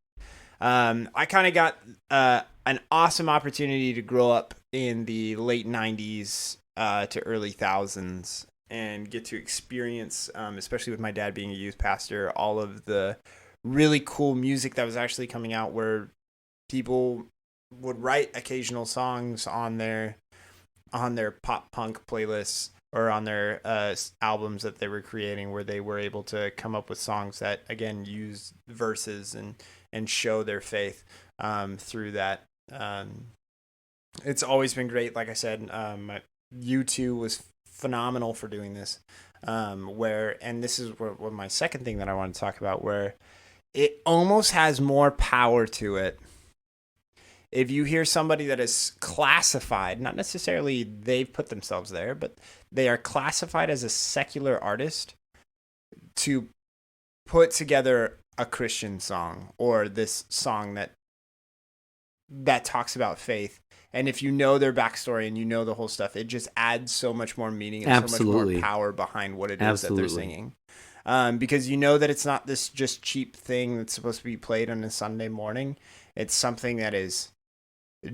I kind of got an awesome opportunity to grow up in the late 90s to early thousands and get to experience, especially with my dad being a youth pastor, all of the really cool music that was actually coming out, where people would write occasional songs on their pop punk playlists or on their albums that they were creating, where they were able to come up with songs that, again, use verses and show their faith through that. It's always been great. Like I said, U2 was phenomenal for doing this. And this is what my second thing that I want to talk about, where it almost has more power to it. If you hear somebody that is classified, not necessarily they've put themselves there, but they are classified as a secular artist, to put together a Christian song, or this song that talks about faith, and if you know their backstory and you know the whole stuff, it just adds so much more meaning and so much more power behind what it is that they're singing. Because you know that it's not this just cheap thing that's supposed to be played on a Sunday morning. It's something that is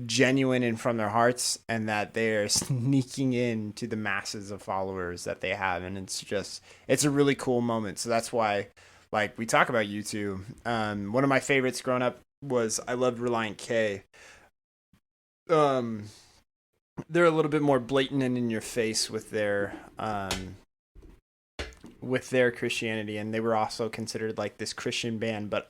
genuine and from their hearts, and that they're sneaking into the masses of followers that they have. And it's a really cool moment. So that's why, like, we talk about U2. One of my favorites growing up was, I loved Relient K. They're a little bit more blatant and in your face with their Christianity, and they were also considered like this Christian band. But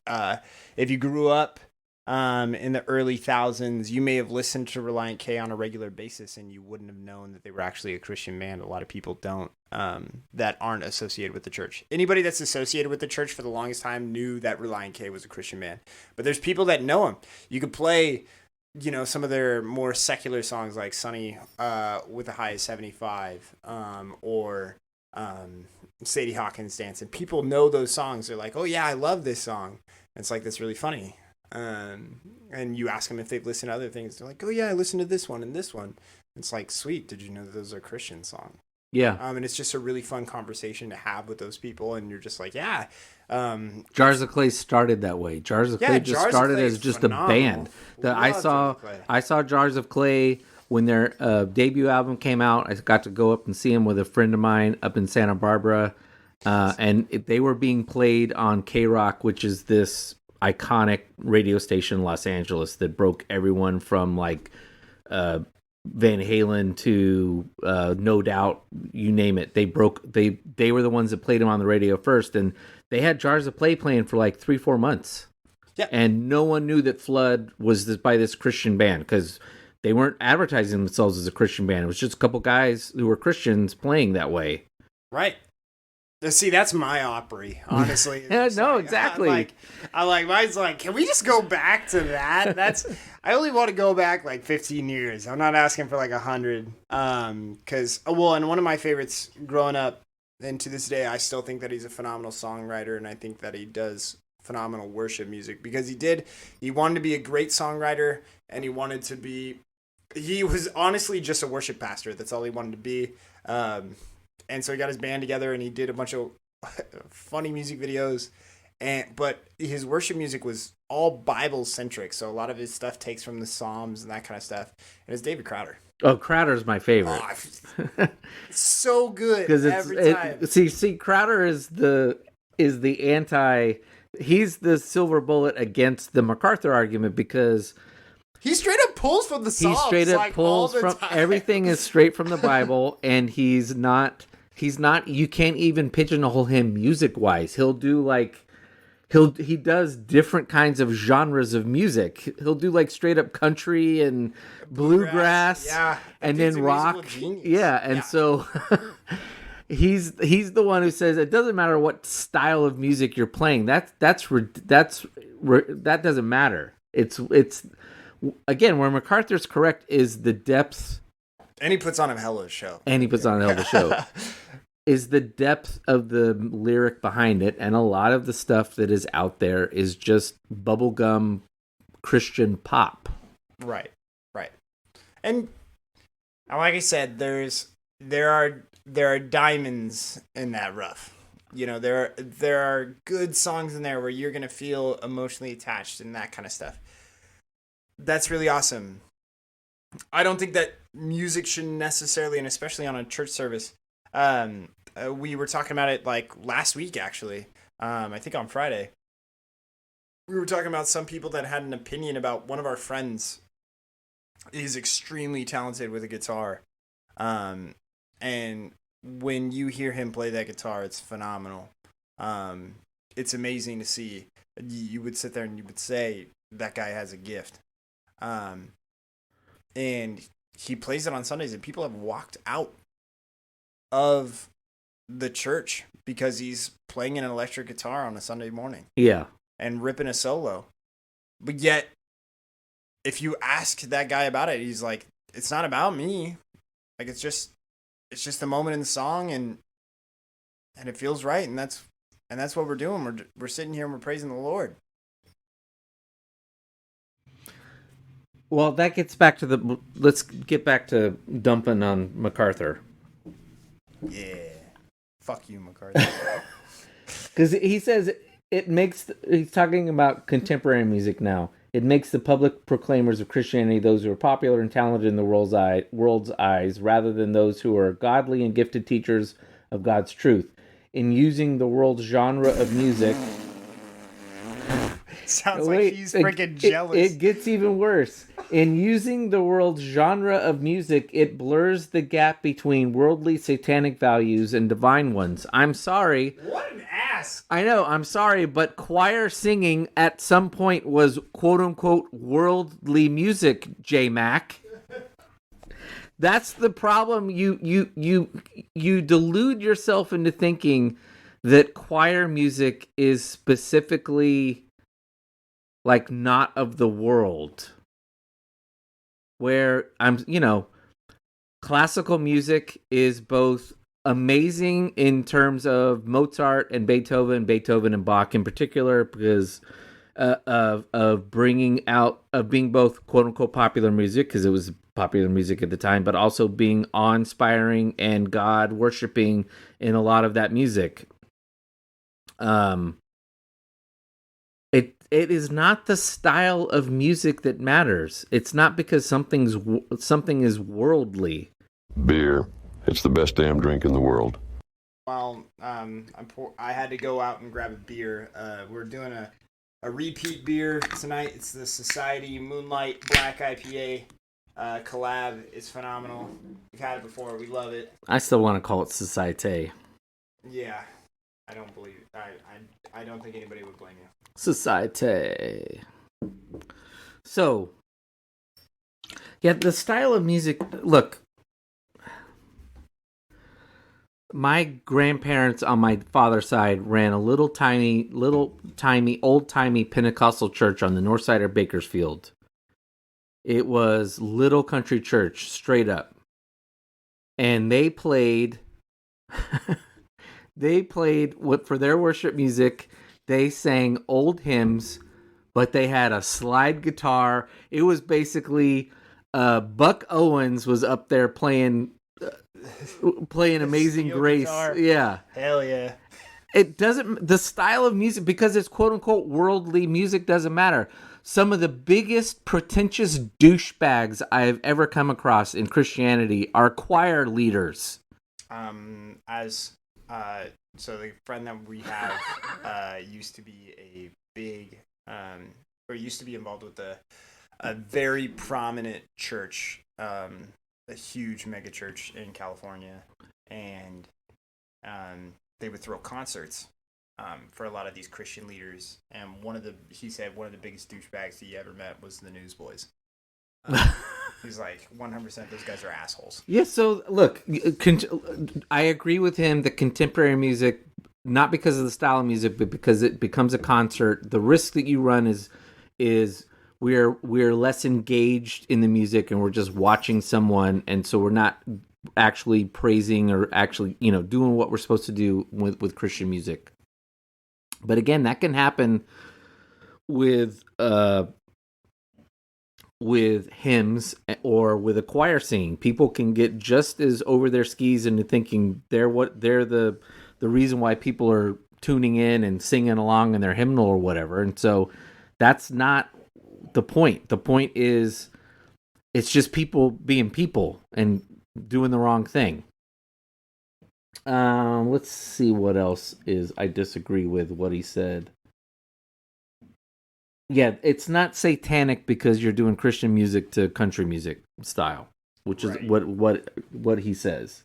if you grew up in the early thousands, you may have listened to Relient K on a regular basis, and you wouldn't have known that they were actually a Christian band. A lot of people don't, that aren't associated with the church. Anybody that's associated with the church for the longest time knew that Relient K was a Christian band. But there's people that know them. You could play, some of their more secular songs, like Sunny with a High of 75, or Sadie Hawkins Dance, and people know those songs. They're like, oh yeah, I love this song. And it's like, that's really funny. And you ask them if they've listened to other things. They're like, oh yeah, I listened to this one and this one. It's like, sweet. Did you know that those are Christian songs? Yeah. And it's just a really fun conversation to have with those people. And you're just like, yeah. Jars of Clay started that way. Jars of Clay just started as just phenomenal. A band. I saw Jars of Clay when their debut album came out. I got to go up and see them with a friend of mine up in Santa Barbara. And they were being played on K-Rock, which is this iconic radio station in Los Angeles that broke everyone from like Van Halen to No Doubt, you name it. They were the ones that played them on the radio first, and they had Jars of Clay playing for like 3-4 months. Yeah. And no one knew that Flood was by this Christian band, because they weren't advertising themselves as a Christian band. It was just a couple guys who were Christians playing that way. Right. See, that's my Opry, honestly. Yeah, no, exactly. I like mine's like, can we just go back to that? I only want to go back like 15 years. I'm not asking for like 100. And one of my favorites growing up, and to this day, I still think that he's a phenomenal songwriter, and I think that he does phenomenal worship music, because he wanted to be a great songwriter, and he was honestly just a worship pastor. That's all he wanted to be. And so he got his band together, and he did a bunch of funny music videos. But his worship music was all Bible centric, so a lot of his stuff takes from the Psalms and that kind of stuff. And it's David Crowder. Oh, Crowder's my favorite. So good every time. See, Crowder is the anti. He's the silver bullet against the MacArthur argument, because he straight up pulls from the Psalms. He straight up pulls from everything is straight from the Bible, and he's not. You can't even pigeonhole him music wise. He'll he does different kinds of genres of music. He'll do like straight up country and bluegrass, Yeah, and dude's then a musical rock. genius. Yeah, and so he's the one who says it doesn't matter what style of music you're playing. That doesn't matter. It's again, where MacArthur's correct is the depth, and he puts on a hell of a show. Is the depth of the lyric behind it, and a lot of the stuff that is out there is just bubblegum Christian pop. Right. And like I said, there are diamonds in that rough. You know, there are good songs in there where you're gonna feel emotionally attached and that kind of stuff. That's really awesome. I don't think that music should necessarily, and especially on a church service. We were talking about it like last week, actually. I think on Friday. We were talking about some people that had an opinion about one of our friends is extremely talented with a guitar. And when you hear him play that guitar, it's phenomenal. It's amazing to see. You would sit there and you would say, that guy has a gift. And he plays it on Sundays, and people have walked out of the church because he's playing an electric guitar on a Sunday morning. Yeah. And ripping a solo. But yet, if you ask that guy about it, he's like, it's not about me. Like, it's just the moment in the song, and it feels right, and that's what we're doing. We're sitting here and we're praising the Lord. Well, that gets back to let's get back to dumping on MacArthur. Yeah. Fuck you, MacArthur. Because he says he's talking about contemporary music now. It makes the public proclaimers of Christianity those who are popular and talented in the world's eyes, rather than those who are godly and gifted teachers of God's truth. In using the world's genre of music... Sounds like he's freaking jealous. It gets even worse. In using the world's genre of music, it blurs the gap between worldly satanic values and divine ones. I'm sorry. What an ass. I know, I'm sorry, but choir singing at some point was quote-unquote worldly music, J-Mac. That's the problem. You delude yourself into thinking that choir music is specifically... like not of the world, where classical music is both amazing in terms of Mozart and Beethoven and Bach in particular, because of being both quote unquote popular music, because it was popular music at the time, but also being awe-inspiring and God worshiping in a lot of that music. It is not the style of music that matters. It's not because something is worldly. Beer. It's the best damn drink in the world. Well, I had to go out and grab a beer. We're doing a repeat beer tonight. It's the Societe Moonlight Black IPA. Collab is phenomenal. We've had it before. We love it. I still want to call it Societe. Yeah. I don't believe it. I don't think anybody would blame you. Societe. So, yeah, the style of music. Look, my grandparents on my father's side ran a little tiny, old-timey Pentecostal church on the north side of Bakersfield. It was little country church, straight up. And they played... for their worship music, they sang old hymns, but they had a slide guitar. It was basically Buck Owens was up there playing Amazing Grace. Guitar. Yeah. Hell yeah. The style of music, because it's quote unquote worldly music, doesn't matter. Some of the biggest pretentious douchebags I have ever come across in Christianity are choir leaders. So the friend that we have used to be used to be involved with a very prominent church, a huge mega church in California, and they would throw concerts for a lot of these Christian leaders. And he said one of the biggest douchebags he ever met was the Newsboys. He's like 100%. Those guys are assholes. Yeah. So look, I agree with him. The contemporary music, not because of the style of music, but because it becomes a concert. The risk that you run is we're less engaged in the music, and we're just watching someone, and so we're not actually praising or actually doing what we're supposed to do with Christian music. But again, that can happen with hymns or with a choir singing. People can get just as over their skis into thinking they're the reason why people are tuning in and singing along in their hymnal or whatever. And so that's not the point. The point is it's just people being people and doing the wrong thing. Let's see what else I disagree with what he said. Yeah, it's not satanic because you're doing Christian music to country music style, which is what he says.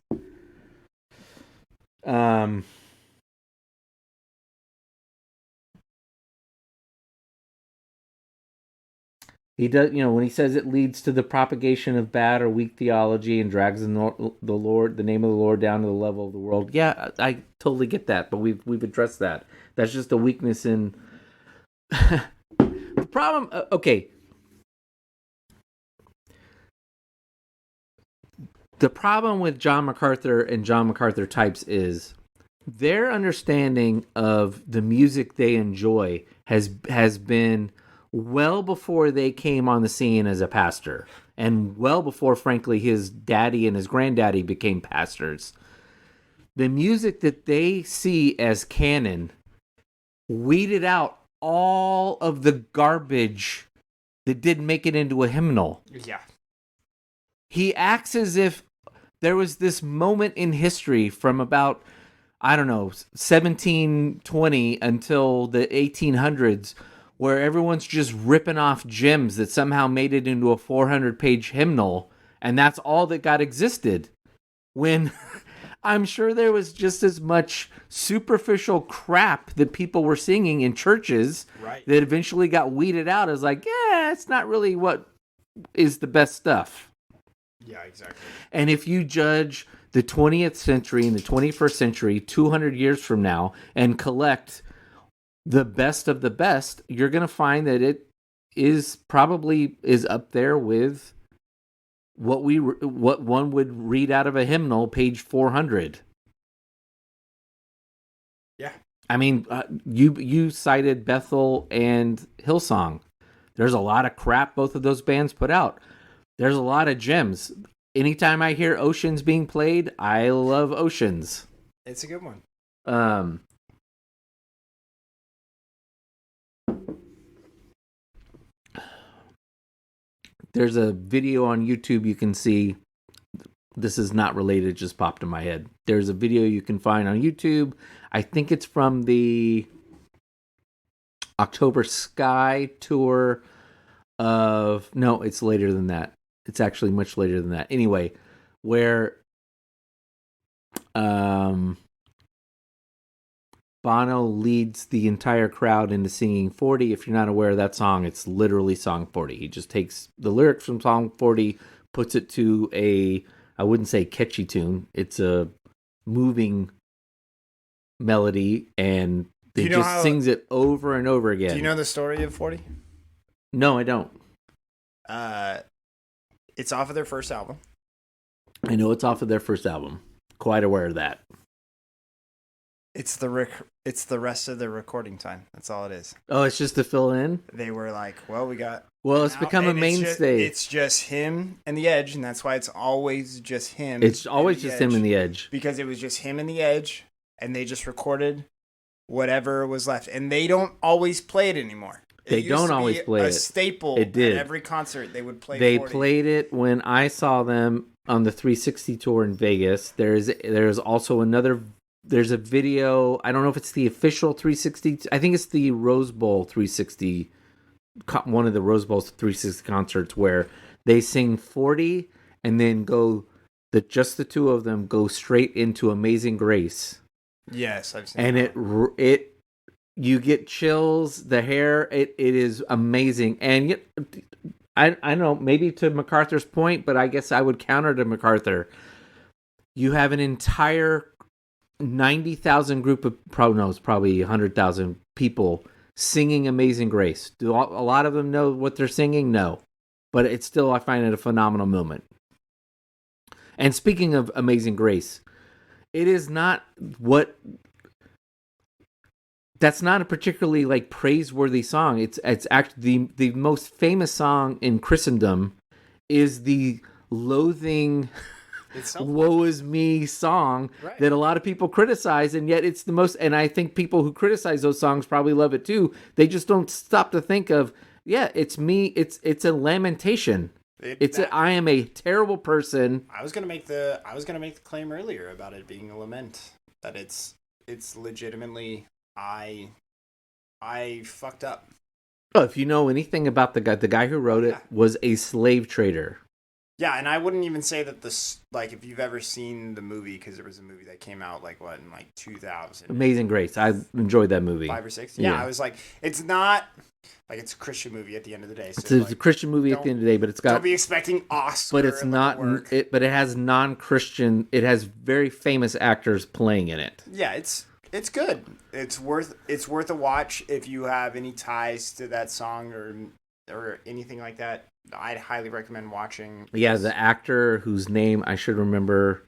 He does, when he says it leads to the propagation of bad or weak theology and drags the name of the Lord down to the level of the world. Yeah, I totally get that, but we've addressed that. That's just a weakness in the problem. Okay, the problem with John MacArthur and John MacArthur types is their understanding of the music they enjoy has been well before they came on the scene as a pastor, and well before, frankly, his daddy and his granddaddy became pastors. The music that they see as canon weeded out all of the garbage that didn't make it into a hymnal. Yeah. He acts as if there was this moment in history from about, 1720 until the 1800s where everyone's just ripping off gems that somehow made it into a 400-page hymnal, and that's all that existed. When I'm sure there was just as much superficial crap that people were singing in churches that eventually got weeded out as like, yeah, it's not really what is the best stuff. Yeah, exactly. And if you judge the 20th century and the 21st century 200 years from now and collect the best of the best, you're going to find that it is up there with what one would read out of a hymnal, page 400. Yeah. I mean, you cited Bethel and Hillsong. There's a lot of crap both of those bands put out. There's a lot of gems. Anytime I hear Oceans being played, I love Oceans. It's a good one. There's a video on YouTube you can see. This is not related, it just popped in my head. There's a video you can find on YouTube. I think it's from the October Sky tour of... No, it's later than that. It's actually much later than that. Anyway, where Bono leads the entire crowd into singing 40. If you're not aware of that song, it's literally song 40. He just takes the lyrics from song 40, puts it to I wouldn't say catchy tune. It's a moving melody, and he just sings it over and over again. Do you know the story of 40? No, I don't. It's off of their first album. I know it's off of their first album. Quite aware of that. It's the rest of the recording time. That's all it is. Oh, it's just to fill in? They were like, well, it's become a mainstay. It's just him and the Edge, and that's why it's always just him. It's always just him and the Edge. Because it was just him and the Edge, and they just recorded whatever was left. And they don't always play it anymore. They don't always play it. A staple at every concert they would play. They 40. played it when I saw them on the 360 tour in Vegas. There's also there's a video. I don't know if it's the official 360. I think it's the Rose Bowl 360. One of the Rose Bowl 360 concerts where they sing 40 and then just the two of them go straight into Amazing Grace. Yes, I've seen and that. it You get chills. The hair, it is amazing. And yet, I know, maybe to MacArthur's point, but I guess I would counter to MacArthur. You have an entire 90,000 group of, probably 100,000 people singing Amazing Grace. Do a lot of them know what they're singing? No. But it's still, I find it a phenomenal moment. And speaking of Amazing Grace, it is not that's not a particularly like praiseworthy song. It's actually the most famous song in Christendom is the loathing woe is me song that a lot of people criticize, and yet it's the most, and I think people who criticize those songs probably love it too. They just don't stop to think of, it's me, it's a lamentation. I am a terrible person. I was gonna make the claim earlier about it being a lament, that it's legitimately I fucked up. Oh, if you know anything about the guy who wrote it was a slave trader. Yeah, and I wouldn't even say that if you've ever seen the movie, because there was a movie that came out in 2000. Amazing Grace. I enjoyed that movie. 5 or 6. Yeah, I was like, it's not it's a Christian movie at the end of the day. So it's a Christian movie at the end of the day, but it's got. Don't be expecting Oscar. But it's not. But it has non-Christian. It has very famous actors playing in it. Yeah, it's good. It's worth a watch if you have any ties to that song or anything like that. I'd highly recommend watching. Yeah, the actor whose name I should remember.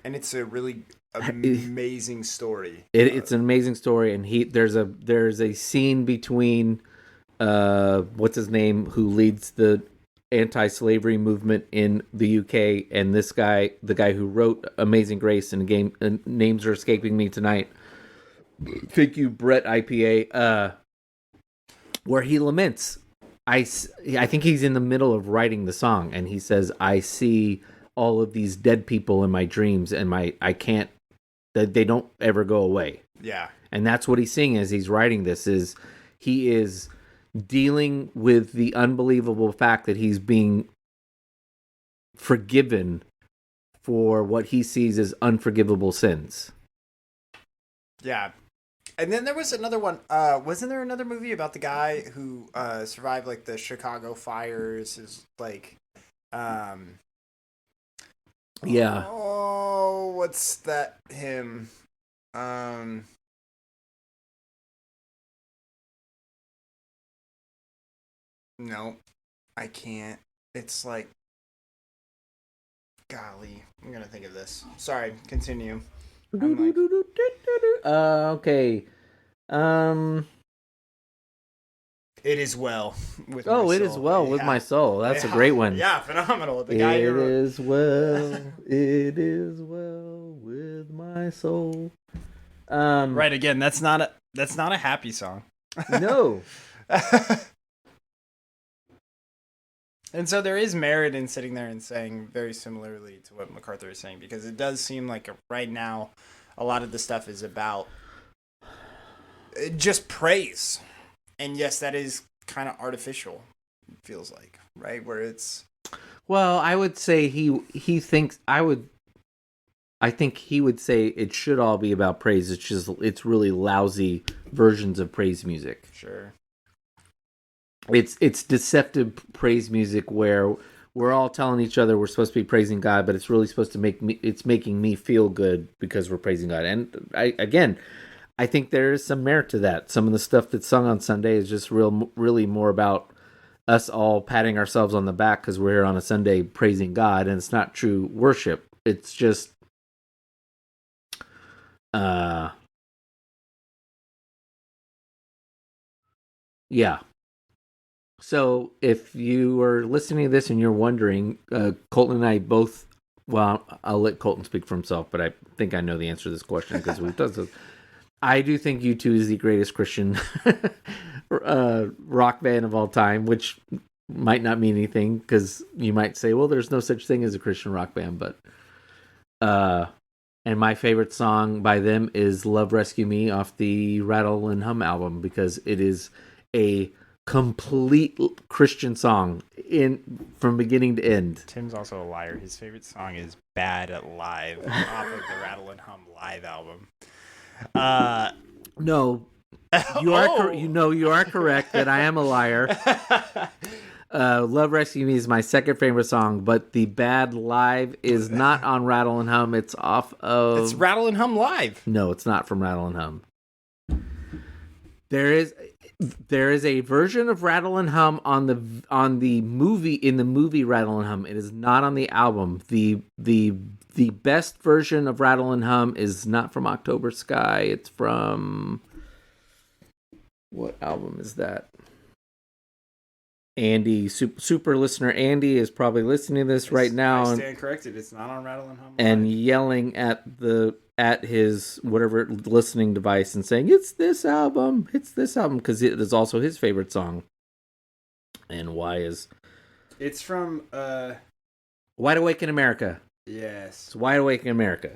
And it's a really amazing story. It's an amazing story, and there's a scene between what's his name, who leads the anti-slavery movement in the UK, and this guy, the guy who wrote Amazing Grace, and names are escaping me tonight. Thank you, Brett IPA. Where he laments. I think he's in the middle of writing the song, and he says, I see all of these dead people in my dreams, and I can't, they don't ever go away. Yeah. And that's what he's seeing as he's writing this, is he is dealing with the unbelievable fact that he's being forgiven for what he sees as unforgivable sins. Yeah. And then there was another one. Wasn't there another movie about the guy who survived the Chicago fires? Yeah. Oh, what's that? Him. No, I can't. It's golly, I'm gonna think of this. Sorry, continue. Okay. It is well with my soul. It is well with my soul. That's a great one. Yeah, phenomenal. The guy who wrote... is well. It is well with my soul. Right, again, that's not a happy song. No. And so there is merit in sitting there and saying very similarly to what MacArthur is saying, because it does seem like right now a lot of the stuff is about just praise. And yes, that is kind of artificial, it feels like, right? Where it's... Well, I would say he thinks... I think he would say it should all be about praise. It's really lousy versions of praise music. Sure. It's deceptive praise music where we're all telling each other we're supposed to be praising God, but it's really supposed to making me feel good because we're praising God. And I think there is some merit to that. Some of the stuff that's sung on Sunday is just really more about us all patting ourselves on the back because we're here on a Sunday praising God, and it's not true worship. It's just yeah. So if you are listening to this and you're wondering, Colton and I both, well, I'll let Colton speak for himself, but I think I know the answer to this question because we've done this. I do think U2 is the greatest Christian rock band of all time, which might not mean anything because you might say, well, there's no such thing as a Christian rock band, but and my favorite song by them is Love Rescue Me off the Rattle and Hum album because it is a complete Christian song from beginning to end. Tim's also a liar. His favorite song is Bad at Live off of the Rattle and Hum live album. No, You are you are correct that I am a liar. Love Rescue Me is my second favorite song, but the Bad Live is not on Rattle and Hum. It's off of... It's Rattle and Hum Live. No, it's not from Rattle and Hum. There is a version of Rattle and Hum on the movie, in the movie Rattle and Hum. It is not on the album. The best version of Rattle and Hum is not from October Sky. It's from... What album is that? Andy, super listener Andy is probably listening to this right now. I stand corrected. It's not on Rattle and Hum. And yelling at his whatever listening device and saying, it's this album, because it is also his favorite song. And why is... It's from... Wide Awake in America. Yes. It's Wide Awake in America.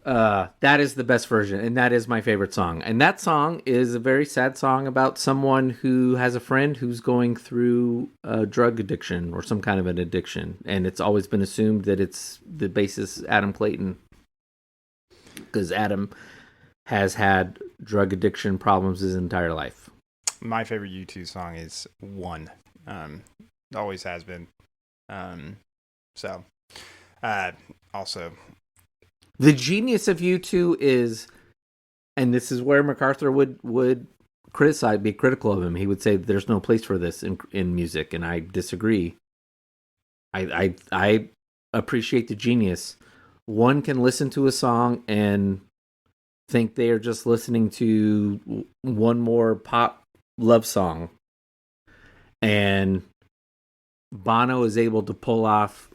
That is the best version, and that is my favorite song. And that song is a very sad song about someone who has a friend who's going through a drug addiction or some kind of an addiction. And it's always been assumed that it's the bassist Adam Clayton, because Adam has had drug addiction problems his entire life. My favorite U2 song is One. Always has been. Also... The genius of U2 is, and this is where MacArthur would be critical of him. He would say there's no place for this in music, and I disagree. I appreciate the genius. One can listen to a song and think they are just listening to one more pop love song, and Bono is able to pull off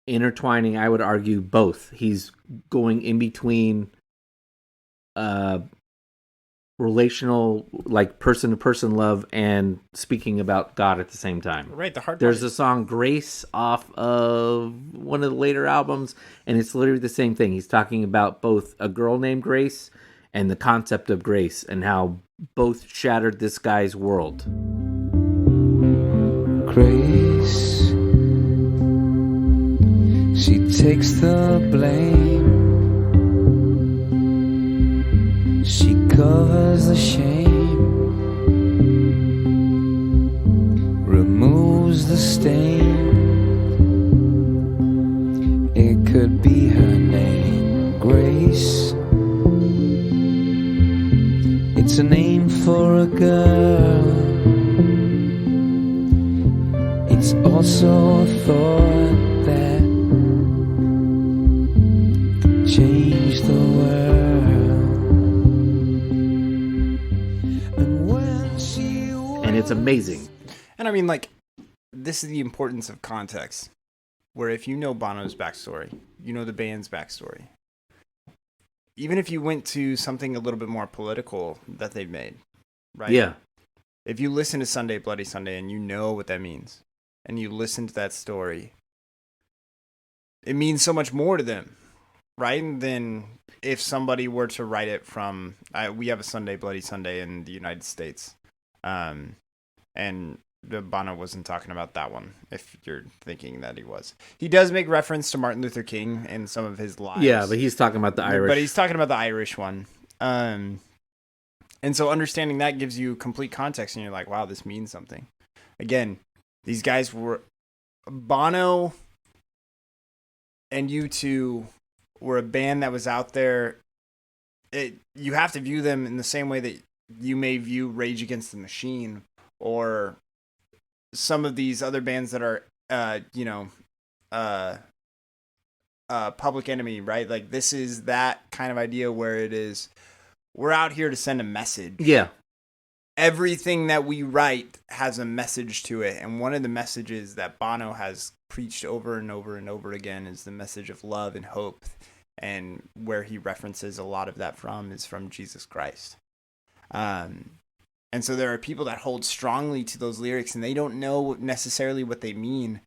intertwining, I would argue, both. He's going in between relational, like person-to-person love and speaking about God at the same time. Right, the hard There's a song, Grace, off of one of the later albums, and it's literally the same thing. He's talking about both a girl named Grace and the concept of grace and how both shattered this guy's world. Grace, she takes the blame. She covers the shame, removes the stain. It could be her name, Grace. It's a name for a girl. It's also a thought that changed the world. And it's amazing. And I mean, like, this is the importance of context. Where if you know Bono's backstory, you know the band's backstory. Even if you went to something a little bit more political that they've made, right? Yeah. If you listen to Sunday Bloody Sunday and you know what that means, and you listen to that story, it means so much more to them, right? Than if somebody were to write it from... we have a Sunday Bloody Sunday in the United States. And Bono wasn't talking about that one, if you're thinking that he was. He does make reference to Martin Luther King in some of his lives. Yeah, but he's talking about the Irish. But he's talking about the Irish one. And so understanding that gives you complete context, and you're like, wow, this means something. Again, these guys were... Bono and U2 were a band that was out there. You have to view them in the same way that you may view Rage Against the Machine or some of these other bands that are, Public Enemy, right? Like, this is that kind of idea where it is, we're out here to send a message. Yeah. Everything that we write has a message to it. And one of the messages that Bono has preached over and over and over again is the message of love and hope. And where he references a lot of that from is from Jesus Christ. And so there are people that hold strongly to those lyrics and they don't know necessarily what they mean,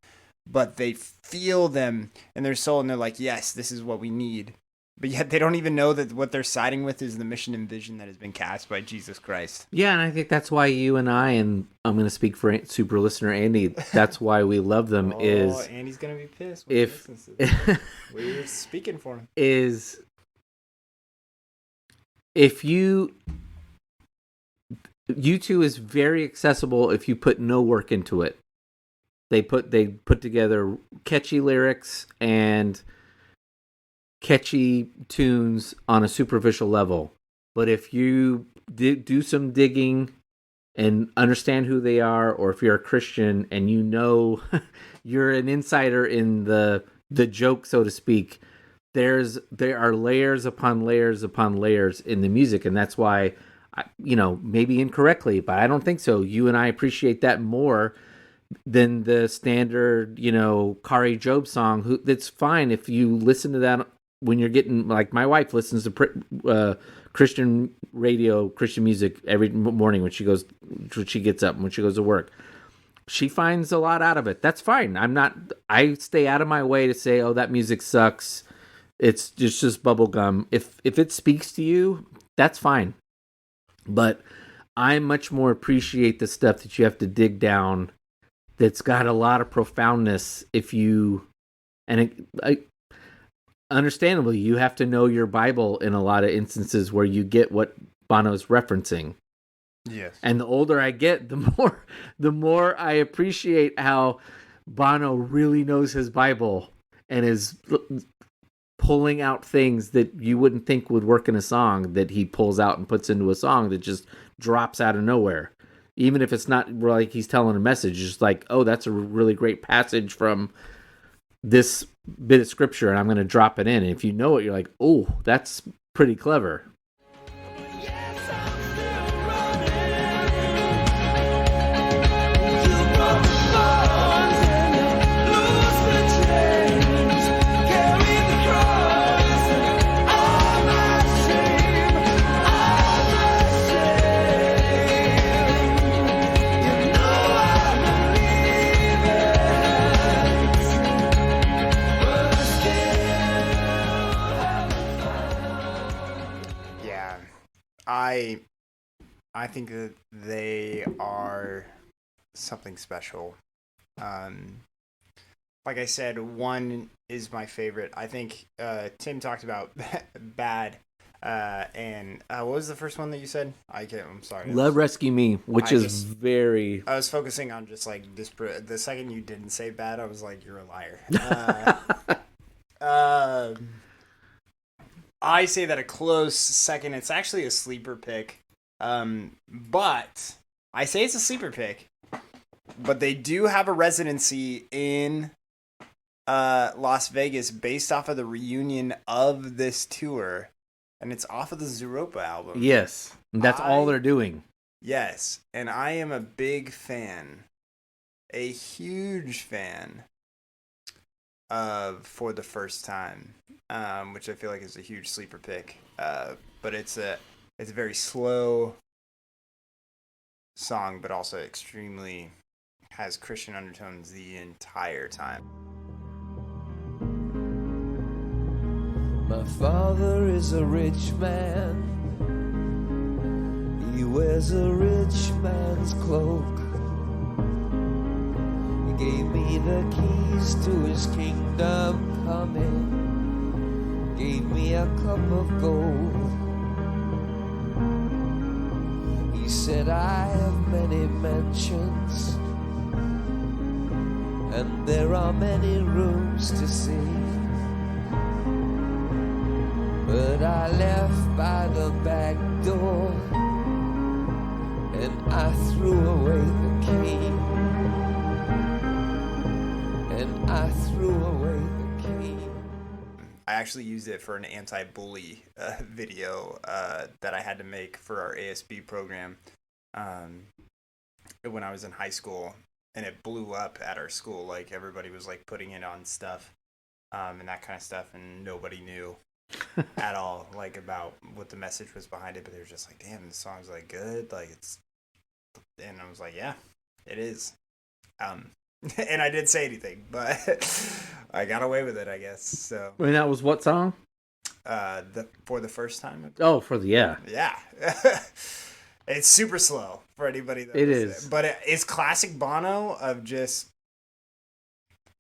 but they feel them in their soul and they're like, yes, this is what we need. But yet they don't even know that what they're siding with is the mission and vision that has been cast by Jesus Christ. Yeah, and I think that's why you and I, and I'm going to speak for super listener Andy, that's why we love them is... Oh, Andy's going to be pissed when he listens to this. We're speaking for him. Is if U2 is very accessible if you put no work into it. They put together catchy lyrics and catchy tunes on a superficial level. But if you do some digging and understand who they are, or if you're a Christian and you know you're an insider in the joke, so to speak, there are layers upon layers upon layers in the music, and that's why, maybe incorrectly, but I don't think so. You and I appreciate that more than the standard, Kari Job song. That's fine if you listen to that when you're getting, like, my wife listens to Christian radio, Christian music every morning when she gets up and when she goes to work. She finds a lot out of it. That's fine. I stay out of my way to say, oh, that music sucks. It's just bubblegum. If it speaks to you, that's fine. But I much more appreciate the stuff that you have to dig down that's got a lot of profoundness understandably, you have to know your Bible in a lot of instances where you get what Bono's referencing. Yes. And the older I get, the more I appreciate how Bono really knows his Bible and is pulling out things that you wouldn't think would work in a song that he pulls out and puts into a song that just drops out of nowhere. Even if it's not like he's telling a message, it's just like, oh, that's a really great passage from this bit of scripture, and I'm going to drop it in. And if you know it, you're like, oh, that's pretty clever. I think that they are something special. Like I said, one is my favorite. I think Tim talked about Bad, and what was the first one that you said? I'm sorry. Love Rescue Me, which is very... I was focusing on just like this. The second you didn't say Bad, I was like, you're a liar. I say that a close second. It's actually a sleeper pick. But I say it's a sleeper pick, but they do have a residency in Las Vegas based off of the reunion of this tour, and it's off of the Zooropa album. Yes, that's all they're doing. Yes, and I am a big fan, a huge fan of For the First Time, which I feel like is a huge sleeper pick, but it's a very slow song, but also extremely has Christian undertones the entire time. My father is a rich man. He wears a rich man's cloak. He gave me the keys to his kingdom coming. Gave me a cup of gold. He said, I have many mansions, and there are many rooms to see, but I left by the back door, and I threw away the key, and I threw away the key. I actually used it for an anti-bully video that I had to make for our ASB program when I was in high school, and it blew up at our school. Like, everybody was like putting it on stuff and that kind of stuff, and nobody knew at all like about what the message was behind it, but they were just like, damn, this song's like good, like it's, and I was like, yeah, it is. And I didn't say anything, but I got away with it, I guess. So. And that was what song? For the First Time. Oh, yeah. It's super slow for anybody. It is, but it's classic Bono of just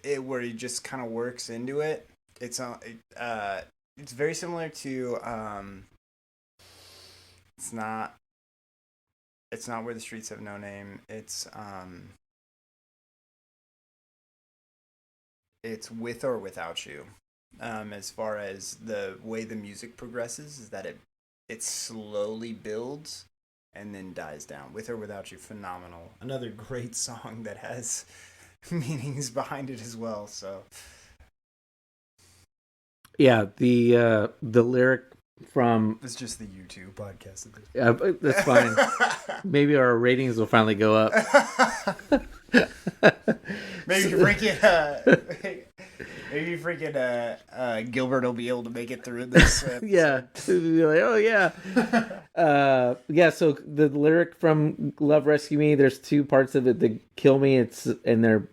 it where he just kind of works into it. It's very similar to It's not. It's not Where the Streets Have No Name. It's With or Without You. As far as the way the music progresses, is that it slowly builds and then dies down. With or Without You, phenomenal. Another great song that has meanings behind it as well. So Yeah, the lyric from it's just the YouTube podcast. that's fine. Maybe our ratings will finally go up. Maybe freaking Gilbert will be able to make it through this. Yeah. Like, oh yeah. Yeah, so the lyric from Love Rescue Me, there's two parts of it that kill me. And their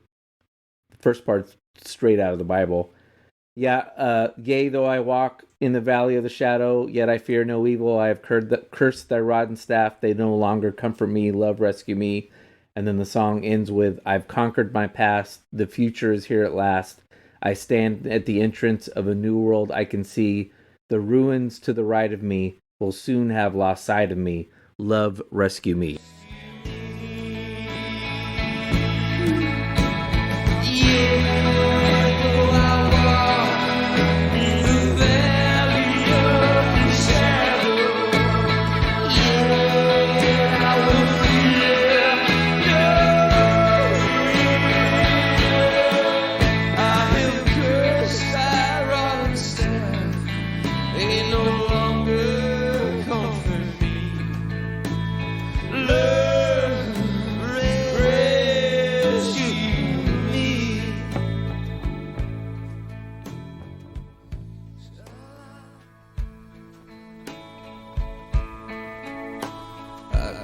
first part's straight out of the Bible. Yeah, yea, though I walk in the valley of the shadow, yet I fear no evil. I have cursed thy rod and staff. They no longer comfort me. Love, rescue me. And then the song ends with, I've conquered my past. The future is here at last. I stand at the entrance of a new world I can see. The ruins to the right of me will soon have lost sight of me. Love, rescue me.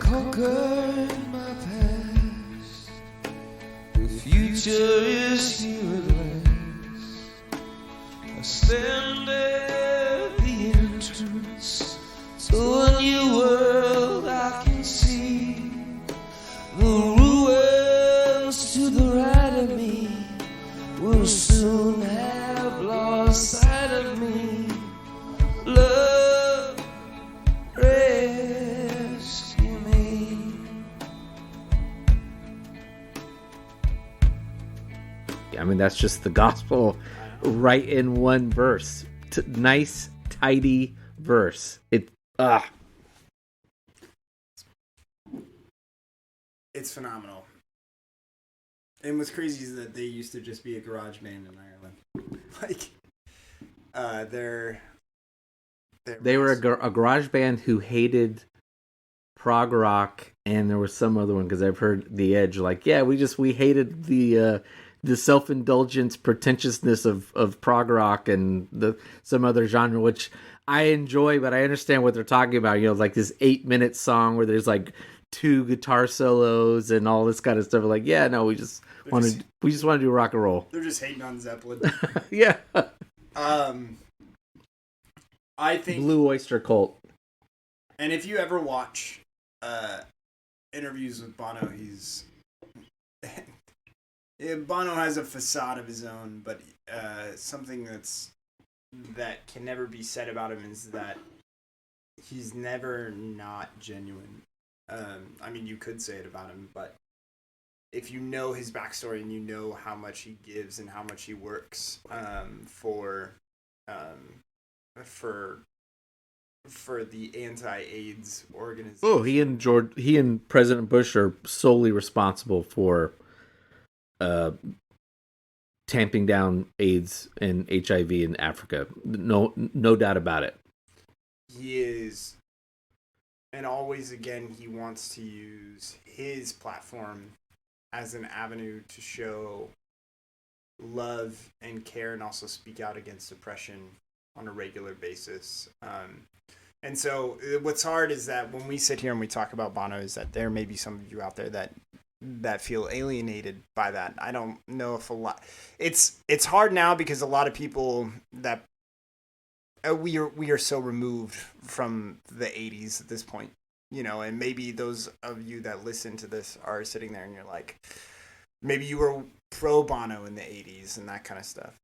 Conquered my past. The future is here at last. I stand at the entrance to a new world I can see. The ruins to the right of me will soon have lost sight of me. Love, rescue me. I mean, that's just the gospel right in one verse. Nice, tidy verse. It's phenomenal. And what's crazy is that they used to just be a garage band in Ireland. Like, They were a garage band who hated prog rock, and there was some other one, because I've heard The Edge, like, yeah, we hated the self-indulgence pretentiousness of prog rock and some other genre, which I enjoy, but I understand what they're talking about. You know, like this 8-minute song where there's like 2 guitar solos and all this kind of stuff. Like, yeah, no, we just want to do rock and roll. They're just hating on Zeppelin. Yeah. I think Blue Oyster Cult. And if you ever watch interviews with Bono, Bono has a facade of his own, but something that can never be said about him is that he's never not genuine. I mean, you could say it about him, but if you know his backstory and you know how much he gives and how much he works for the anti-AIDS organization. Oh, he and President Bush are solely responsible for tamping down AIDS and HIV in Africa. No doubt about it. He is, and always again, he wants to use his platform as an avenue to show love and care, and also speak out against oppression on a regular basis. And so what's hard is that when we sit here and we talk about Bono, is that there may be some of you out there that feel alienated by that. I don't know if a lot. It's hard now because a lot of people that we are so removed from the 80s at this point, you know, and maybe those of you that listen to this are sitting there and you're like, maybe you were pro Bono in the 80s and that kind of stuff.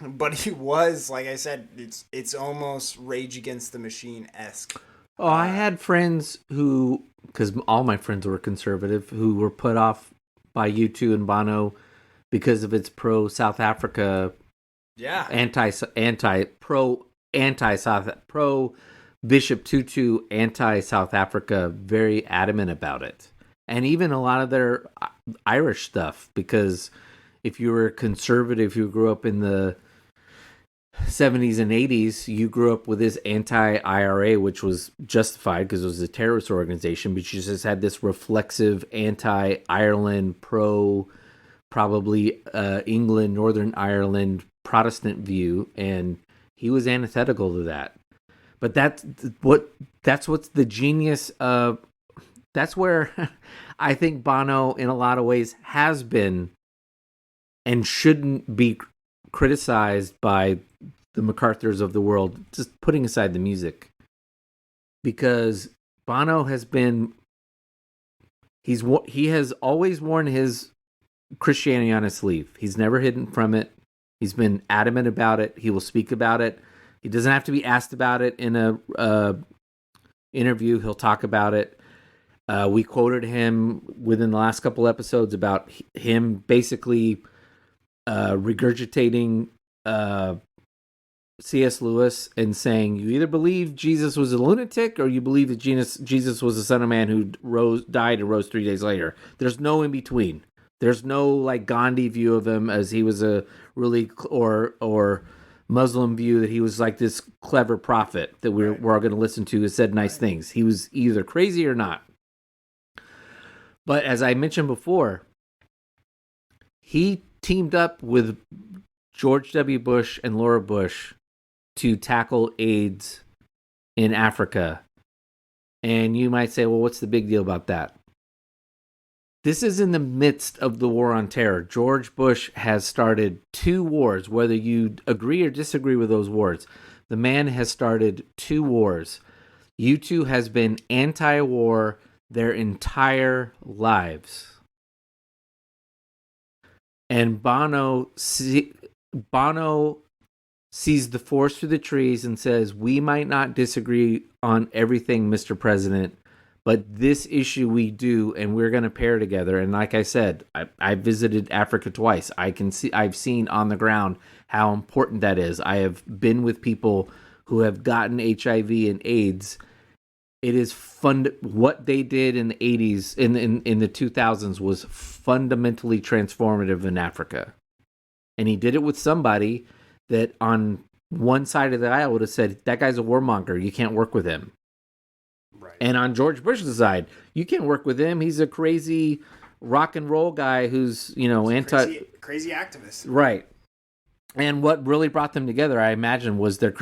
But he was, like I said, it's almost Rage Against the Machine-esque. Oh, I had friends who, because all my friends were conservative, who were put off by U2 and Bono because of its pro South Africa, Yeah. pro Bishop Tutu, anti South Africa, very adamant about it, and even a lot of their Irish stuff. Because if you were conservative, you grew up in the 70s and 80s, you grew up with this anti-IRA, which was justified because it was a terrorist organization, but you just had this reflexive anti-Ireland, probably England, Northern Ireland Protestant view, and he was antithetical to that. But that's what's the genius of. That's where I think Bono, in a lot of ways, has been and shouldn't be criticized by the MacArthurs of the world, just putting aside the music, because Bono has been he has always worn his Christianity on his sleeve. He's never hidden from it. He's been adamant about it. He will speak about it. He doesn't have to be asked about it in a interview. He'll talk about it. We quoted him within the last couple episodes about him basically regurgitating C.S. Lewis and saying, you either believe Jesus was a lunatic or you believe that Jesus was the Son of Man who died and rose 3 days later. There's no in between. There's no like Gandhi view of him as he was a really or Muslim view that he was like this clever prophet that we're all going to listen to who said nice things. He was either crazy or not. But as I mentioned before, he teamed up with George W. Bush and Laura Bush to tackle AIDS in Africa. And you might say, well, what's the big deal about that? This is in the midst of the war on terror. George Bush has started 2 wars, whether you agree or disagree with those wars. The man has started 2 wars. U2 has been anti-war their entire lives. And Bono sees the forest through the trees and says, we might not disagree on everything, Mr. President, but this issue we do, and we're going to pair together. And like I said, I visited Africa twice. I've seen on the ground how important that is. I have been with people who have gotten HIV and AIDS. It is what they did in the 80s, in the 2000s, was fundamentally transformative in Africa. And he did it with somebody that on one side of the aisle would have said, that guy's a warmonger, you can't work with him. Right. And on George Bush's side, you can't work with him. He's a crazy rock and roll guy who's, crazy activist. Right. And what really brought them together, I imagine, was their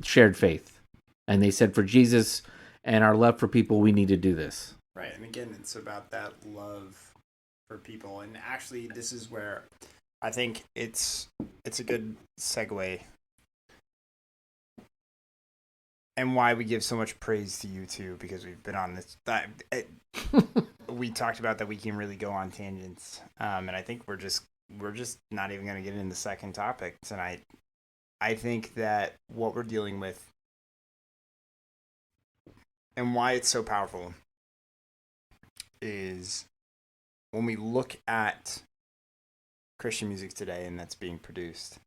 shared faith. And they said, for Jesus and our love for people, we need to do this. Right. And again, it's about that love for people. And actually, this is where I think it's a good segue, and why we give so much praise to you too, because we've been on this. We talked about that we can really go on tangents, and I think we're just not even going to get into the second topic tonight. I think that what we're dealing with and why it's so powerful is when we look at Christian music today and that's being produced.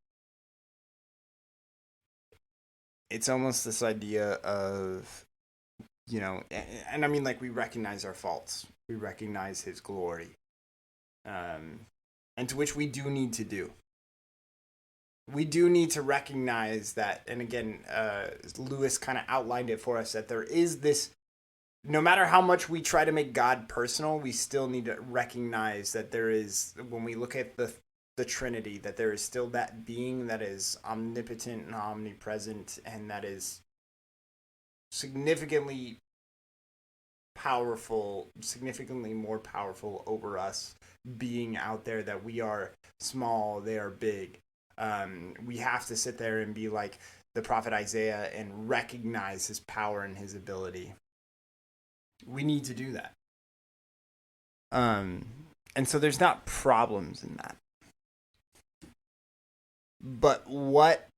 It's almost this idea of, and I mean, like, we recognize our faults. We recognize his glory. And to which we do need to do. We do need to recognize that, and again, Lewis kind of outlined it for us, that there is this, no matter how much we try to make God personal, we still need to recognize that there is, when we look at the Trinity, that there is still that being that is omnipotent and omnipresent, and that is significantly more powerful over us being out there, that we are small, they are big. We have to sit there and be like the prophet Isaiah and recognize his power and his ability. We need to do that. And so there's not problems in that. But what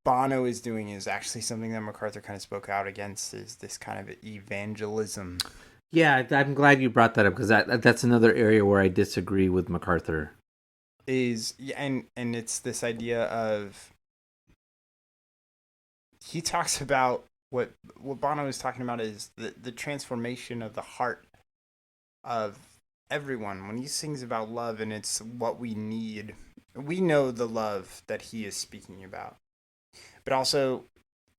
Bono is doing is actually something that MacArthur kind of spoke out against, is this kind of evangelism. Yeah, I'm glad you brought that up, because that's another area where I disagree with MacArthur. And it's this idea of, he talks about what Bono is talking about is the transformation of the heart of everyone. When he sings about love and it's what we need, we know the love that he is speaking about. But also,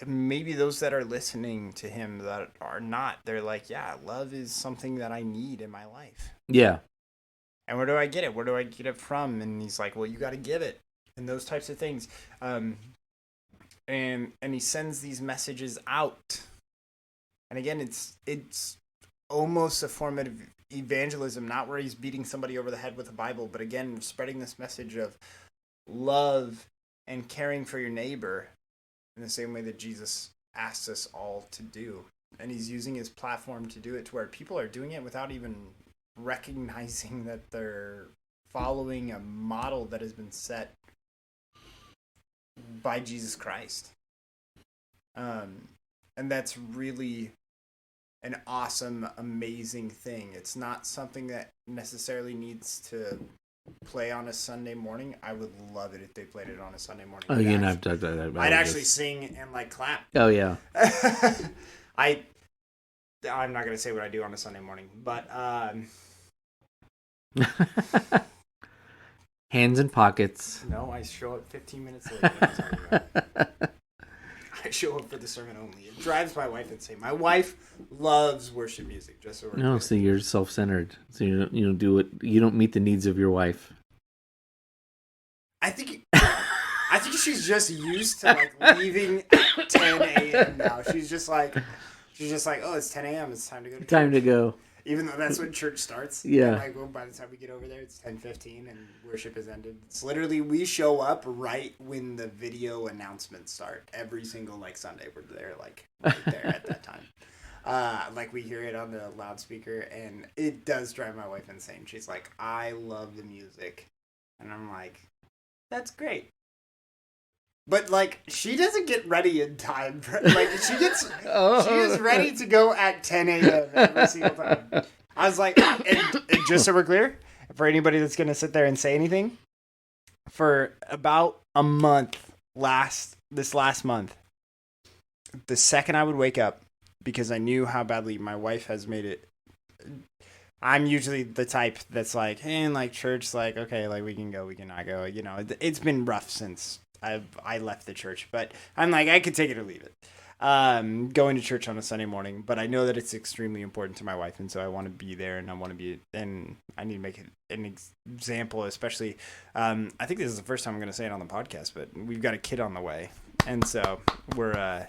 maybe those that are listening to him that are not, they're like, yeah, love is something that I need in my life. Yeah. And where do I get it? Where do I get it from? And he's like, well, you got to give it. And those types of things. And he sends these messages out. And again, it's almost a form of evangelism, not where he's beating somebody over the head with a Bible, but again, spreading this message of love and caring for your neighbor in the same way that Jesus asks us all to do. And he's using his platform to do it to where people are doing it without even recognizing that they're following a model that has been set by Jesus Christ. And that's really an awesome, amazing thing. It's not something that necessarily needs to play on a Sunday morning. I would love it if they played it on a Sunday morning. Oh, yeah, and I've talked about I'd actually sing and like clap. Oh, yeah. I'm not gonna say what I do on a Sunday morning, but hands in pockets. no, I show up 15 minutes late. I show up for the sermon only. It drives my wife insane. My wife loves worship music. Just so we're clear. So you're self-centered. So you don't do it. You don't meet the needs of your wife. I think she's just used to like leaving at 10 a.m. now. She's just like, oh, it's 10 a.m. It's time to go. Time to go. Even though that's when church starts. Yeah. And like, well, by the time we get over there, it's 10:15 and worship has ended. It's literally, we show up right when the video announcements start. Every single like Sunday, we're there like right there at that time. Like we hear it on the loudspeaker, and it does drive my wife insane. She's like, I love the music, and I'm like, that's great. But like, she doesn't get ready in time. Like she is ready to go at 10 a.m. every single time. I was like, and just so we're clear, for anybody that's gonna sit there and say anything, for about a month, this last month, the second I would wake up, because I knew how badly my wife has made it. I'm usually the type that's like, hey, like church, like okay, like we can go, we cannot go. You know, it's been rough since I left the church, but I'm like, I could take it or leave it. Going to church on a Sunday morning, but I know that it's extremely important to my wife, and so I want to be there, and I need to make it an example, especially, I think this is the first time I'm going to say it on the podcast, but we've got a kid on the way, and so we're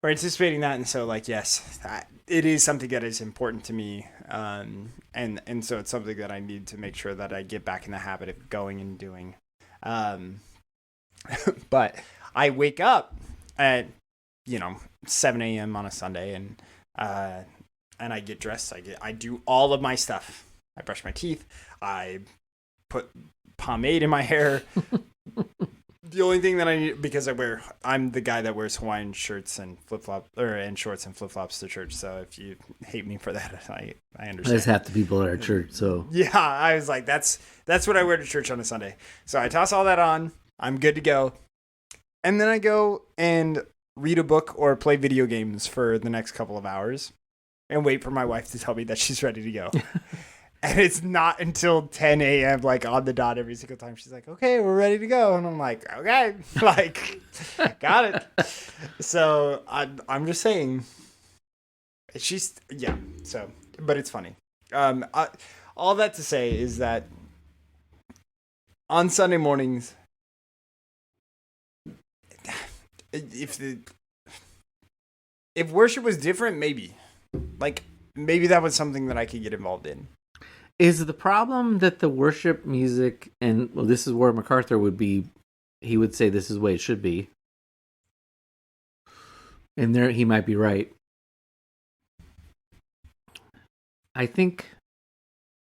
anticipating that, and so like, yes, it is something that is important to me, and so it's something that I need to make sure that I get back in the habit of going and doing. But I wake up at 7 a.m. on a Sunday, and I get dressed. I do all of my stuff. I brush my teeth. I put pomade in my hair. The only thing that I need, because I'm the guy that wears Hawaiian shirts and shorts and flip flops to church. So if you hate me for that, I understand. There's half the people at our church, so yeah, I was like, that's what I wear to church on a Sunday. So I toss all that on. I'm good to go. And then I go and read a book or play video games for the next couple of hours and wait for my wife to tell me that she's ready to go. And it's not until 10 a.m. like on the dot every single time. She's like, okay, we're ready to go. And I'm like, okay, like, got it. So I'm just saying, so, but it's funny. All that to say is that on Sunday mornings, if worship was different, maybe that was something that I could get involved in. Is the problem that the worship music, and well, this is where MacArthur would be, he would say this is the way it should be. And there he might be right. I think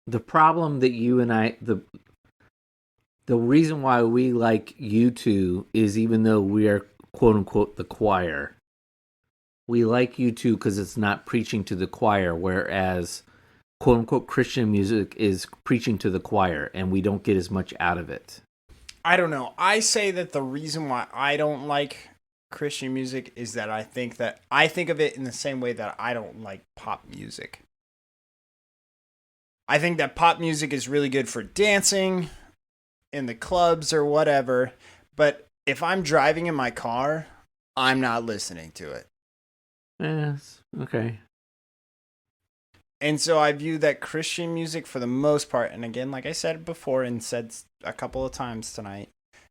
the problem that you and the reason why we like U2 is even though we are quote unquote the choir, we like U2 because it's not preaching to the choir, whereas quote unquote Christian music is preaching to the choir, and we don't get as much out of it. I don't know. I say that the reason why I don't like Christian music is that I think of it in the same way that I don't like pop music. I think that pop music is really good for dancing in the clubs or whatever, but if I'm driving in my car, I'm not listening to it. Yes, okay. And so I view that Christian music for the most part, and again, like I said before and said a couple of times tonight,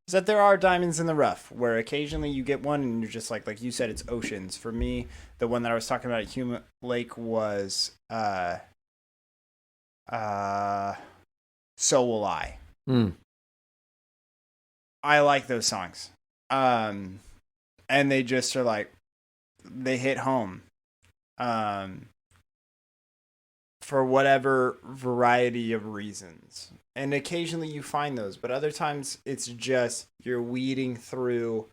is that there are diamonds in the rough where occasionally you get one and you're just like you said, it's oceans. For me, the one that I was talking about at Human Lake was So Will I. I like those songs. And they just are like, they hit home. For whatever variety of reasons. And occasionally you find those, but other times it's just you're weeding through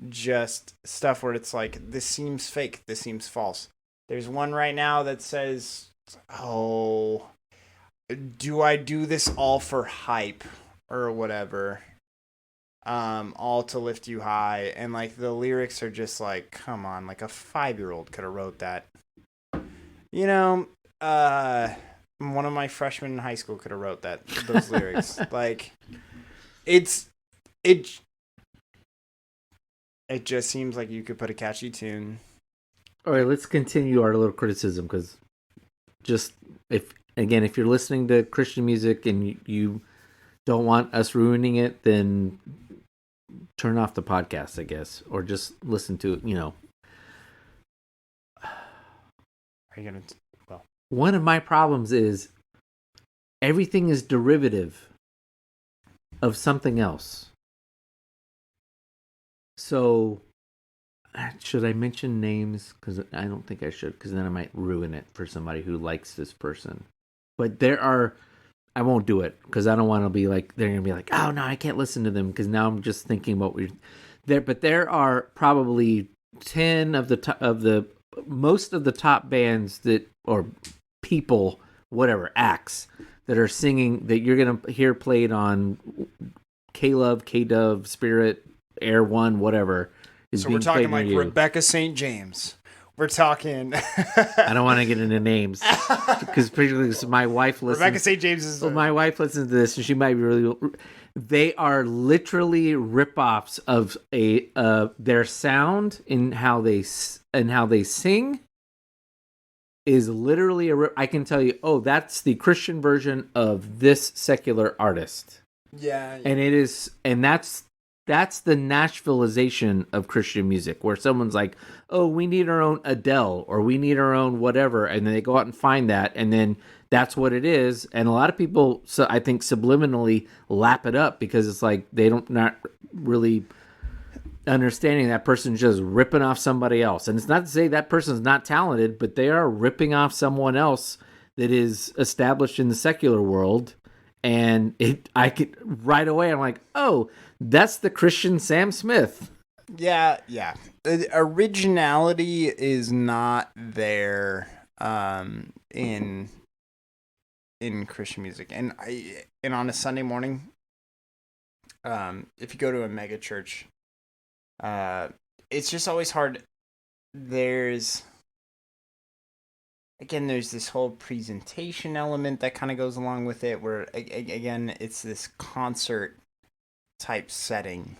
just stuff where it's like, this seems fake, this seems false. There's one right now that says, oh, do I do this all for hype or whatever? All to lift you high. And like the lyrics are just like, come on, like a 5-year-old could have wrote that. You know, one of my freshmen in high school could have wrote those lyrics. Like, it just seems like you could put a catchy tune. All right, let's continue our little criticism, because just if you're listening to Christian music and you don't want us ruining it, then turn off the podcast, I guess, or just listen to it. Are you gonna? One of my problems is everything is derivative of something else. So, should I mention names? Because I don't think I should, because then I might ruin it for somebody who likes this person. But I won't do it, because I don't want to be like, they're going to be like, oh no, I can't listen to them, because now I'm just thinking about but there are probably 10 of the most of the top bands or people, whatever, acts that are singing that you're going to hear played on K-Love, K-Dove, Spirit, Air One, whatever. So we're talking like Rebecca St. James. We're talking... I don't want to get into names, because particularly my wife listens... Rebecca St. James is... my wife listens to this, and she might be really... They are literally ripoffs of their sound in how they sing. Is literally I can tell you, oh, that's the Christian version of this secular artist. Yeah. And it is, and that's the Nashvilleization of Christian music, where someone's like, oh, we need our own Adele, or we need our own whatever, and then they go out and find that, and then that's what it is. And a lot of people, so I think, subliminally lap it up, because it's like they don't not really understanding that person's just ripping off somebody else. And it's not to say that person's not talented, but they are ripping off someone else that is established in the secular world. And I could right away, I'm like, oh, that's the Christian Sam Smith. Yeah. Originality is not there in Christian music. And on a Sunday morning, if you go to a mega church, it's just always hard. There's this whole presentation element that kind of goes along with it, where again, it's this concert type setting,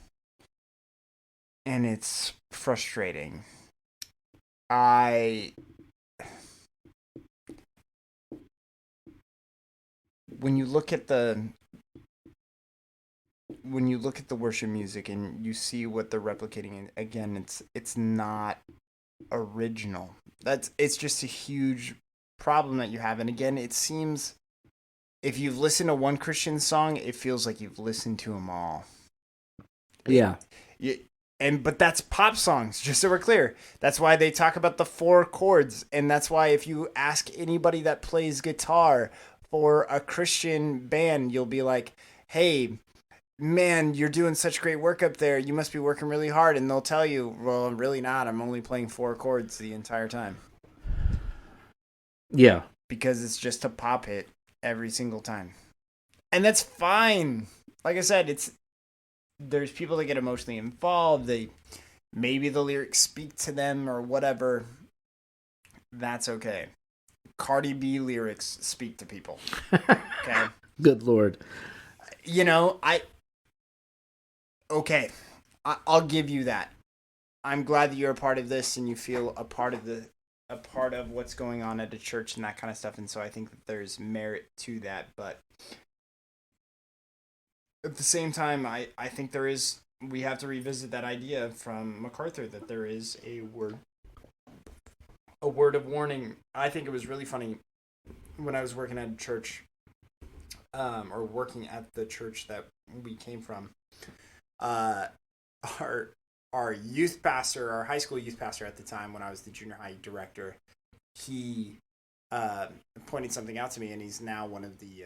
and it's frustrating. When you look at the worship music and you see what they're replicating, and again, it's not original. It's just a huge problem that you have. And again, it seems if you've listened to one Christian song, it feels like you've listened to them all. Yeah. But that's pop songs, just so we're clear. That's why they talk about the 4 chords, and that's why if you ask anybody that plays guitar for a Christian band, you'll be like, hey, man, you're doing such great work up there. You must be working really hard. And they'll tell you, well, I'm really not. I'm only playing 4 chords the entire time. Yeah. Because it's just a pop hit every single time. And that's fine. Like I said, there's people that get emotionally involved. Maybe the lyrics speak to them or whatever. That's okay. Cardi B lyrics speak to people. Okay. Good Lord. Okay. I'll give you that. I'm glad that you're a part of this and you feel a part of what's going on at a church and that kind of stuff. And so I think that there's merit to that. But at the same time, I think we have to revisit that idea from MacArthur that there is a word of warning. I think it was really funny when I was working at a church, or working at the church that we came from. Our youth pastor, our high school youth pastor at the time, when I was the junior high director, he pointed something out to me, and he's now one of the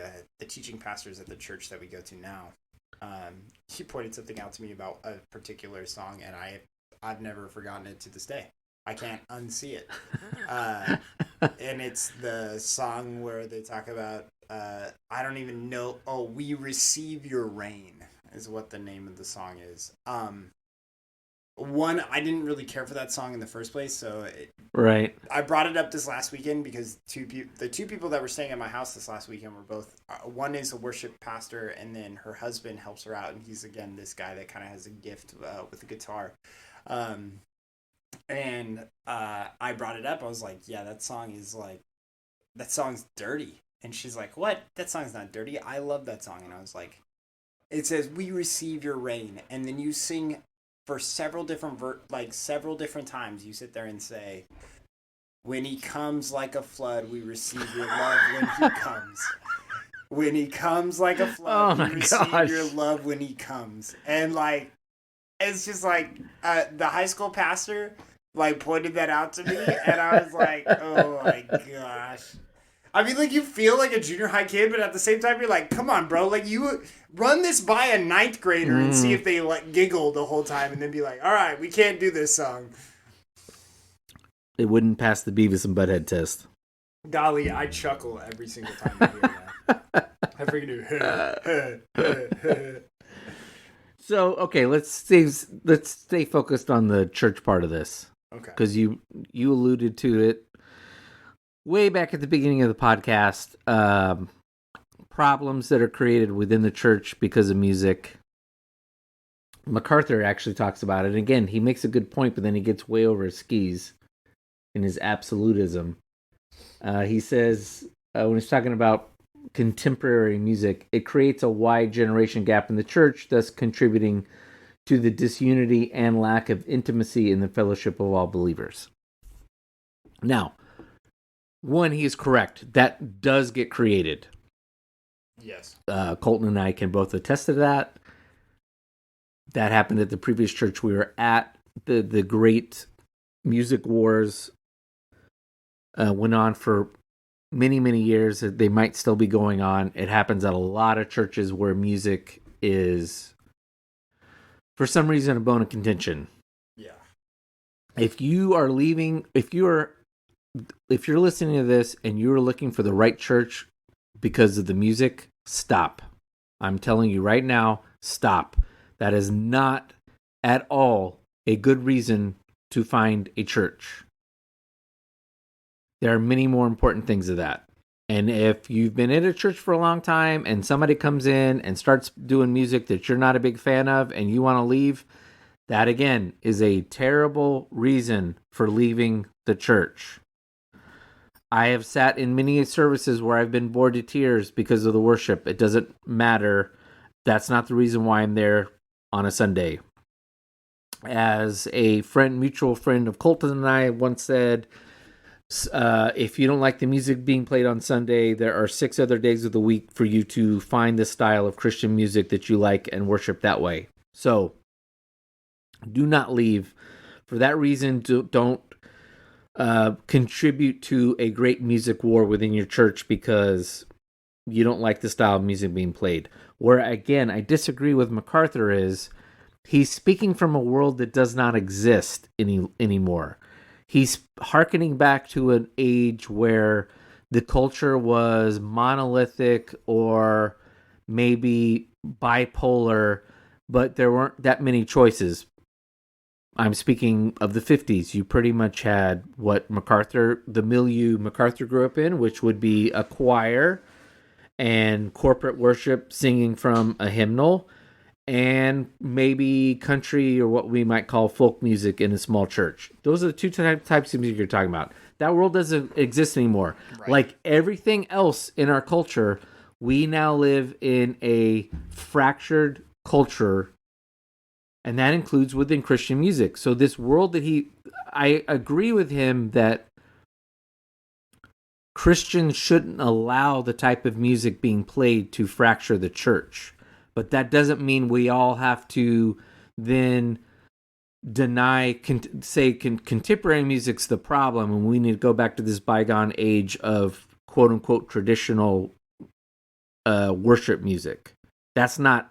teaching pastors at the church that we go to now. He pointed something out to me about a particular song, and I've never forgotten it to this day. I can't unsee it. And it's the song where they talk about, I don't even know. Oh, We Receive Your Rain is what the name of the song is. One, I didn't really care for that song in the first place, so right. I brought it up this last weekend because the two people that were staying at my house this last weekend were both, one is a worship pastor, and then her husband helps her out, and he's, again, this guy that kind of has a gift with the guitar. And I brought it up. I was like, yeah, that song's dirty. And she's like, what? That song's not dirty. I love that song. And I was like, it says, we receive your rain. And then you sing for several different times. You sit there and say, when he comes like a flood, we receive your love when he comes. When he comes like a flood, we receive your love when he comes. And like, it's just like, the high school pastor like pointed that out to me, and I was like, oh my gosh. I mean, like, you feel like a junior high kid, but at the same time, you're like, come on, bro. Like, you run this by a 9th grader and see if they like giggle the whole time, and then be like, all right, we can't do this song. It wouldn't pass the Beavis and Butthead test. Golly, I chuckle every single time I hear that. I freaking do. So, okay, let's stay focused on the church part of this. Okay. Because you alluded to it way back at the beginning of the podcast. Problems that are created within the church because of music. MacArthur actually talks about it. And again, he makes a good point, but then he gets way over his skis in his absolutism. He says, when he's talking about contemporary music, it creates a wide generation gap in the church, thus contributing to the disunity and lack of intimacy in the fellowship of all believers. Now, one, he is correct. That does get created. Yes. Colton and I can both attest to that. That happened at the previous church we were at. The great music wars went on for many, many years. They might still be going on. It happens at a lot of churches where music is, for some reason, a bone of contention. Yeah. If you're listening to this and you're looking for the right church because of the music, stop. I'm telling you right now, stop. That is not at all a good reason to find a church. There are many more important things of that. And if you've been in a church for a long time and somebody comes in and starts doing music that you're not a big fan of and you want to leave, that again is a terrible reason for leaving the church. I have sat in many services where I've been bored to tears because of the worship. It doesn't matter. That's not the reason why I'm there on a Sunday. As a mutual friend of Colton and I once said, if you don't like the music being played on Sunday, there are 6 other days of the week for you to find the style of Christian music that you like and worship that way. So, do not leave. For that reason, don't contribute to a great music war within your church because you don't like the style of music being played. Where, again, I disagree with MacArthur is he's speaking from a world that does not exist anymore. He's hearkening back to an age where the culture was monolithic or maybe bipolar, but there weren't that many choices. I'm speaking of the 50s. You pretty much had what the milieu MacArthur grew up in, which would be a choir and corporate worship singing from a hymnal, and maybe country or what we might call folk music in a small church. Those are the two types of music you're talking about. That world doesn't exist anymore. Right. Like everything else in our culture, we now live in a fractured culture, and that includes within Christian music. So this world I agree with him that Christians shouldn't allow the type of music being played to fracture the church. But that doesn't mean we all have to then deny, contemporary music's the problem, and we need to go back to this bygone age of quote-unquote traditional worship music. That's not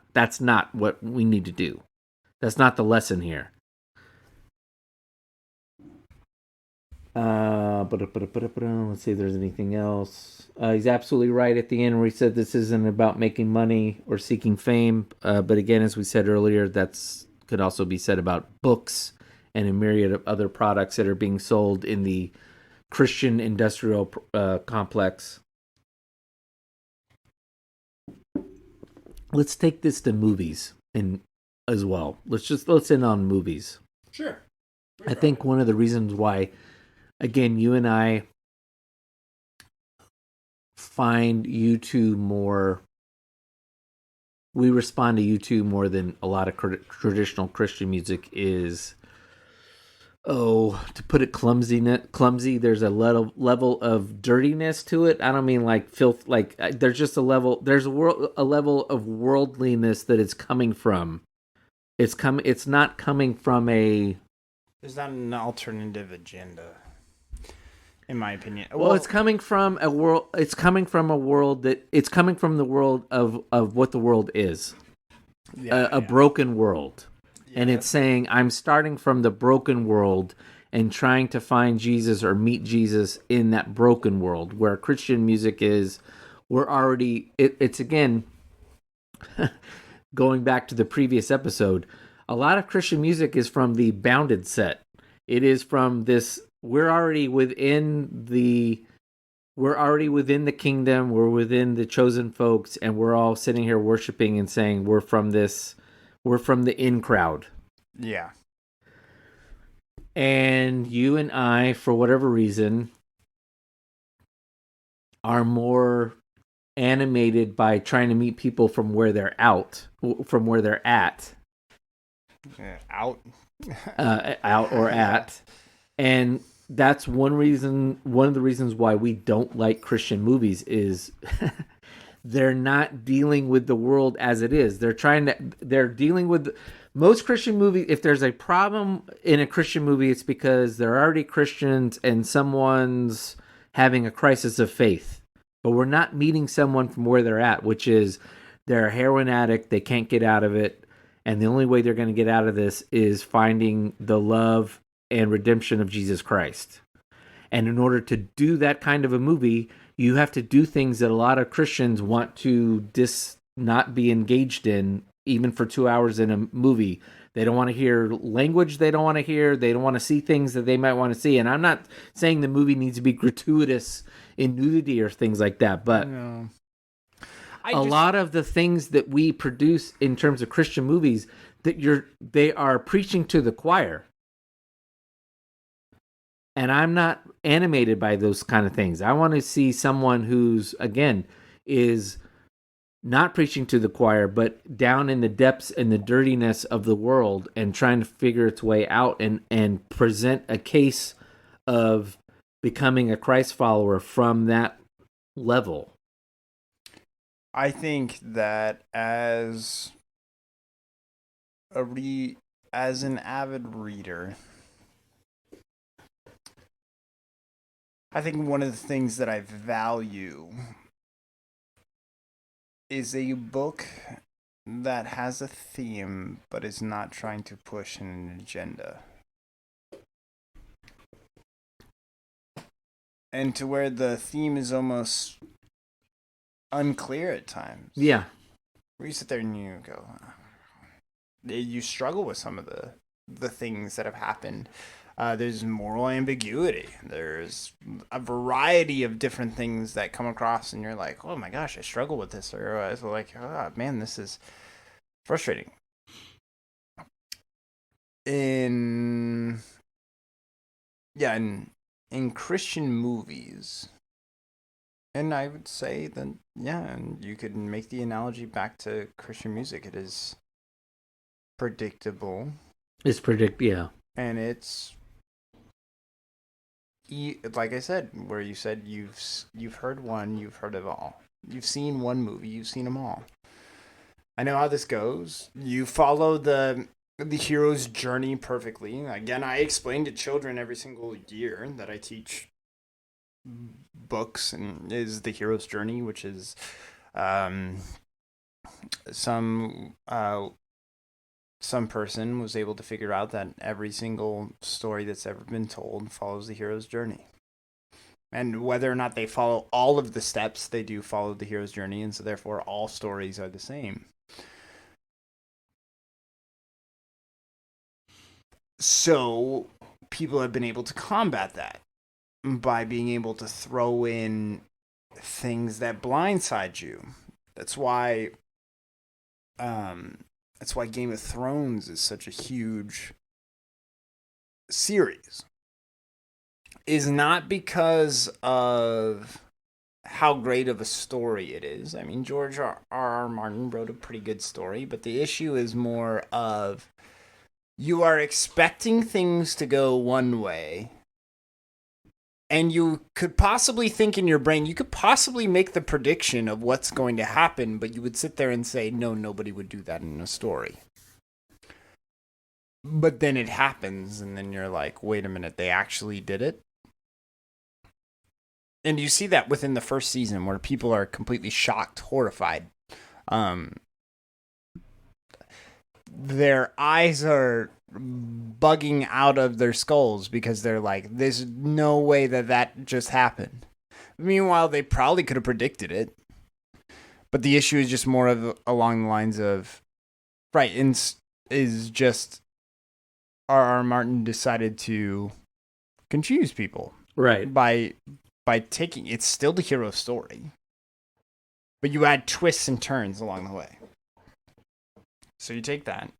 what we need to do. That's not the lesson here. Let's see if there's anything else. He's absolutely right at the end where he said this isn't about making money or seeking fame. But again, as we said earlier, that's could also be said about books and a myriad of other products that are being sold in the Christian industrial complex. Let's take this to movies as well. Let's end on movies. Sure. I think one of the reasons why, again, you and I find YouTube more, we respond to YouTube more than a lot of traditional Christian music is, to put it clumsy, there's a level of dirtiness to it. I don't mean like filth, like there's just a level of worldliness that it's coming from. It's not coming from a... There's not an alternative agenda, in my opinion. Well, it's coming from a world. It's coming from a world that it's coming from the world of what the world is, a broken world, and it's saying I'm starting from the broken world and trying to find Jesus or meet Jesus in that broken world. Where Christian music is, we're already. It's again going back to the previous episode. A lot of Christian music is from the bounded set. It is from this. We're already within the kingdom. We're within the chosen folks, and we're all sitting here worshiping and saying we're from the in crowd. Yeah. And you and I, for whatever reason, are more animated by trying to meet people from where they're at. Out or at. And that's one of the reasons why we don't like Christian movies is they're not dealing with the world as it is. They're dealing with most Christian movies. If there's a problem in a Christian movie, it's because they're already Christians and someone's having a crisis of faith. But we're not meeting someone from where they're at, which is they're a heroin addict. They can't get out of it. And the only way they're going to get out of this is finding the love and redemption of Jesus Christ. And in order to do that kind of a movie, you have to do things that a lot of Christians want to not be engaged in, even for 2 hours in a movie. They don't want to hear language they don't want to hear. They don't want to see things that they might want to see. And I'm not saying the movie needs to be gratuitous in nudity or things like that, but... No. A lot of the things that we produce in terms of Christian movies they are preaching to the choir. And I'm not animated by those kind of things. I want to see someone who's, again, is not preaching to the choir, but down in the depths and the dirtiness of the world and trying to figure its way out and present a case of becoming a Christ follower from that level. I think that as an avid reader, I think one of the things that I value is a book that has a theme but is not trying to push an agenda. And to where the theme is almost unclear at times. Yeah. Where you sit there and you go, you struggle with some of the things that have happened. There's moral ambiguity. There's a variety of different things that come across, and you're like, oh my gosh, I struggle with this. Or I was like, oh man, this is frustrating. In Christian movies, and I would say that, and you could make the analogy back to Christian music. It is predictable. Yeah. And it's, like I said, where you said you've heard one, you've heard of all. You've seen one movie, you've seen them all. I know how this goes. You follow the hero's journey perfectly. Again, I explain to children every single year that I teach books, and is the hero's journey, which is some person was able to figure out that every single story that's ever been told follows the hero's journey. And whether or not they follow all of the steps, they do follow the hero's journey, and so therefore all stories are the same. So people have been able to combat that by being able to throw in things that blindside you. That's why Game of Thrones is such a huge series. Is not because of how great of a story it is. I mean, George R. Martin wrote a pretty good story, but the issue is more of you are expecting things to go one way, and you could possibly think in your brain, you could possibly make the prediction of what's going to happen, but you would sit there and say, no, nobody would do that in a story. But then it happens, and then you're like, wait a minute, they actually did it? And you see that within the first season where people are completely shocked, horrified. Their eyes are bugging out of their skulls because they're like, there's no way that just happened. Meanwhile, they probably could have predicted it. But the issue is just more of along the lines of, right, is just R.R. Martin decided to confuse people. Right. By taking, it's still the hero story, but you add twists and turns along the way. So you take that,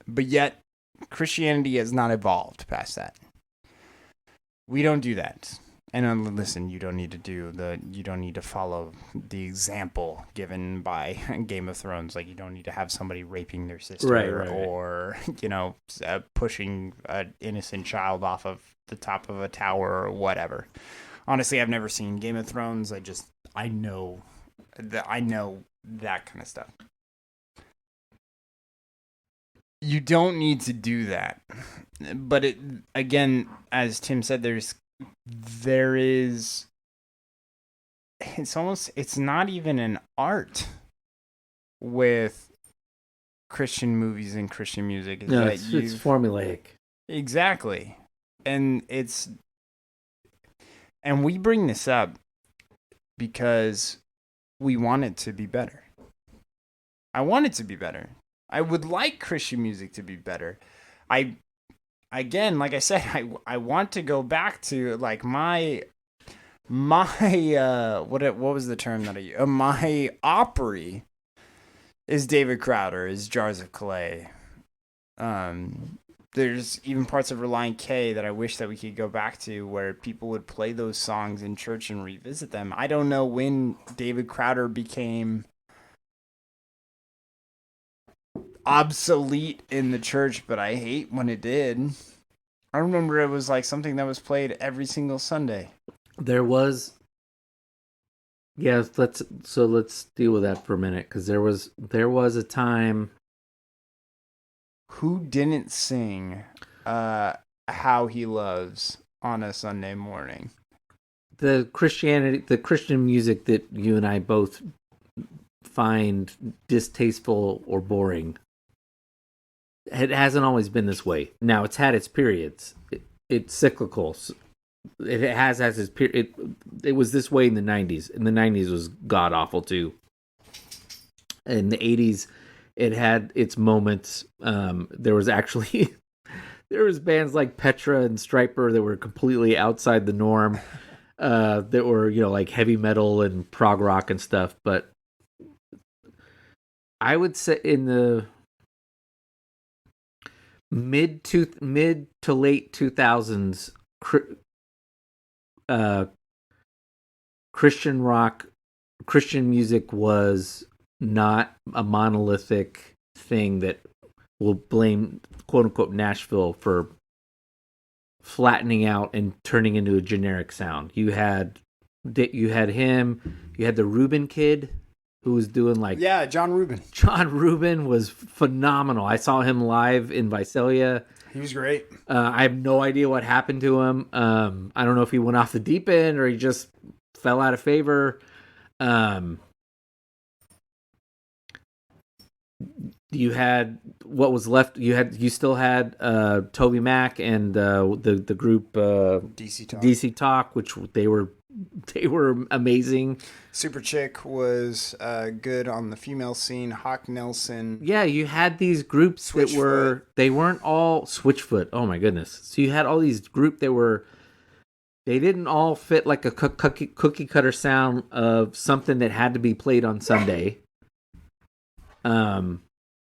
but yet Christianity has not evolved past that. We don't do that. And listen, you don't need to follow the example given by Game of Thrones. Like, you don't need to have somebody raping their sister, right. Or pushing an innocent child off of the top of a tower or whatever. Honestly, I've never seen Game of Thrones. I know that kind of stuff. You don't need to do that. But it, again, as Tim said, it's not even an art with Christian movies and Christian music. No, it's formulaic. Exactly. And we bring this up because we want it to be better. I want it to be better. I would like Christian music to be better. Again, like I said, I want to go back to like my what was the term that I used? My Opry is David Crowder, is Jars of Clay. There's even parts of Reliant K that I wish that we could go back to where people would play those songs in church and revisit them. I don't know when David Crowder became obsolete in the church, but I hate when it did. I remember it was like something that was played every single Sunday. There was, let's deal with that for a minute, because there was a time. Who didn't sing "How He Loves" on a Sunday morning? the Christian music that you and I both find distasteful or boring, it hasn't always been this way. Now, it's had its periods. It's cyclical. It has its period. It was this way in the 90s. In the 90s was god awful too. In the 80s, it had its moments. There was actually there was bands like Petra and Stryper that were completely outside the norm. That were, like heavy metal and prog rock and stuff. But I would say in the mid to late 2000s, Christian rock, Christian music was not a monolithic thing that will blame quote unquote Nashville for flattening out and turning into a generic sound. You had him, you had the Rubin Kid who was doing John Rubin. John Rubin was phenomenal. I saw him live in Visalia. He was great. I have no idea what happened to him. I don't know if he went off the deep end or he just fell out of favor. You had what was left. You still had Toby Mac and the group DC Talk, which they were amazing. Super Chick was good on the female scene. Hawk Nelson. Yeah, you had these groups they weren't all Switchfoot. Oh my goodness! So you had all these groups they didn't all fit like a cookie cutter sound of something that had to be played on Sunday.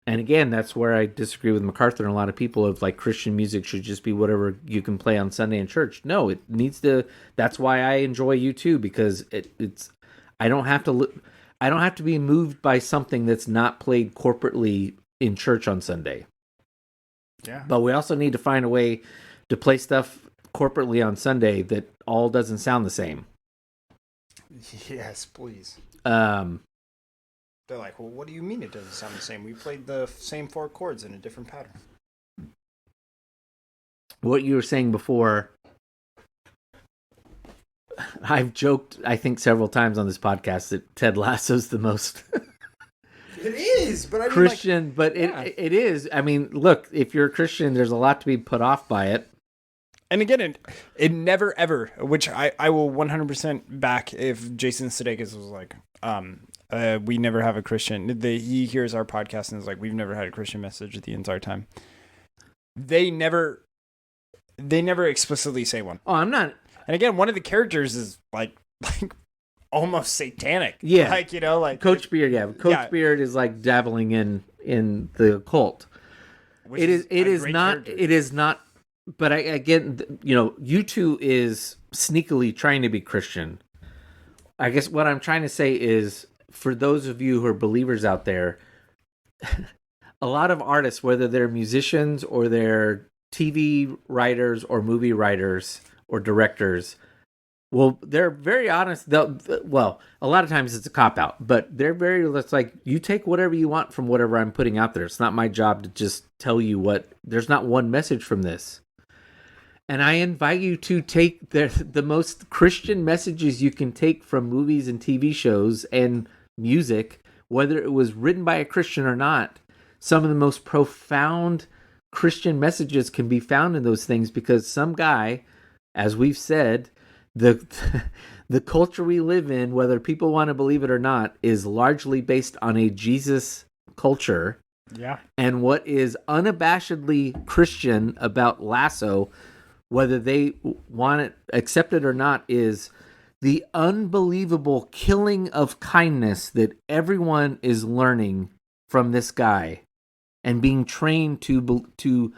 And again, that's where I disagree with MacArthur and a lot of people of Christian music should just be whatever you can play on Sunday in church. No, it needs to. That's why I enjoy U2 because it's. I don't have to be moved by something that's not played corporately in church on Sunday. Yeah. But we also need to find a way to play stuff corporately on Sunday that all doesn't sound the same. Yes, please. They're like, well, what do you mean it doesn't sound the same? We played the same 4 chords in a different pattern. What you were saying before, I've joked, I think, several times on this podcast that Ted Lasso's the most It is, but I mean, Christian, but it is. I mean, look, if you're a Christian, there's a lot to be put off by it. And again, it never ever, which I will 100% back if Jason Sudeikis was like, we never have a Christian. He hears our podcast and is like, we've never had a Christian message the entire time. They never explicitly say one. Oh, I'm not. And again, one of the characters is like almost satanic. Yeah. Coach Beard. Yeah. Coach Beard is dabbling in the occult. It is not. But I get, U2 is sneakily trying to be Christian. I guess what I'm trying to say is, for those of you who are believers out there, a lot of artists, whether they're musicians or they're TV writers or movie writers or directors, well, they're very honest. A lot of times it's a cop-out, but they're it's like, you take whatever you want from whatever I'm putting out there. It's not my job to just tell you there's not one message from this. And I invite you to take the most Christian messages you can take from movies and TV shows and music, whether it was written by a Christian or not. Some of the most profound Christian messages can be found in those things because some guy, as we've said, the culture we live in, whether people want to believe it or not, is largely based on a Jesus culture. Yeah. And what is unabashedly Christian about Lasso, whether they want it, accept it or not, is the unbelievable killing of kindness that everyone is learning from this guy and being trained to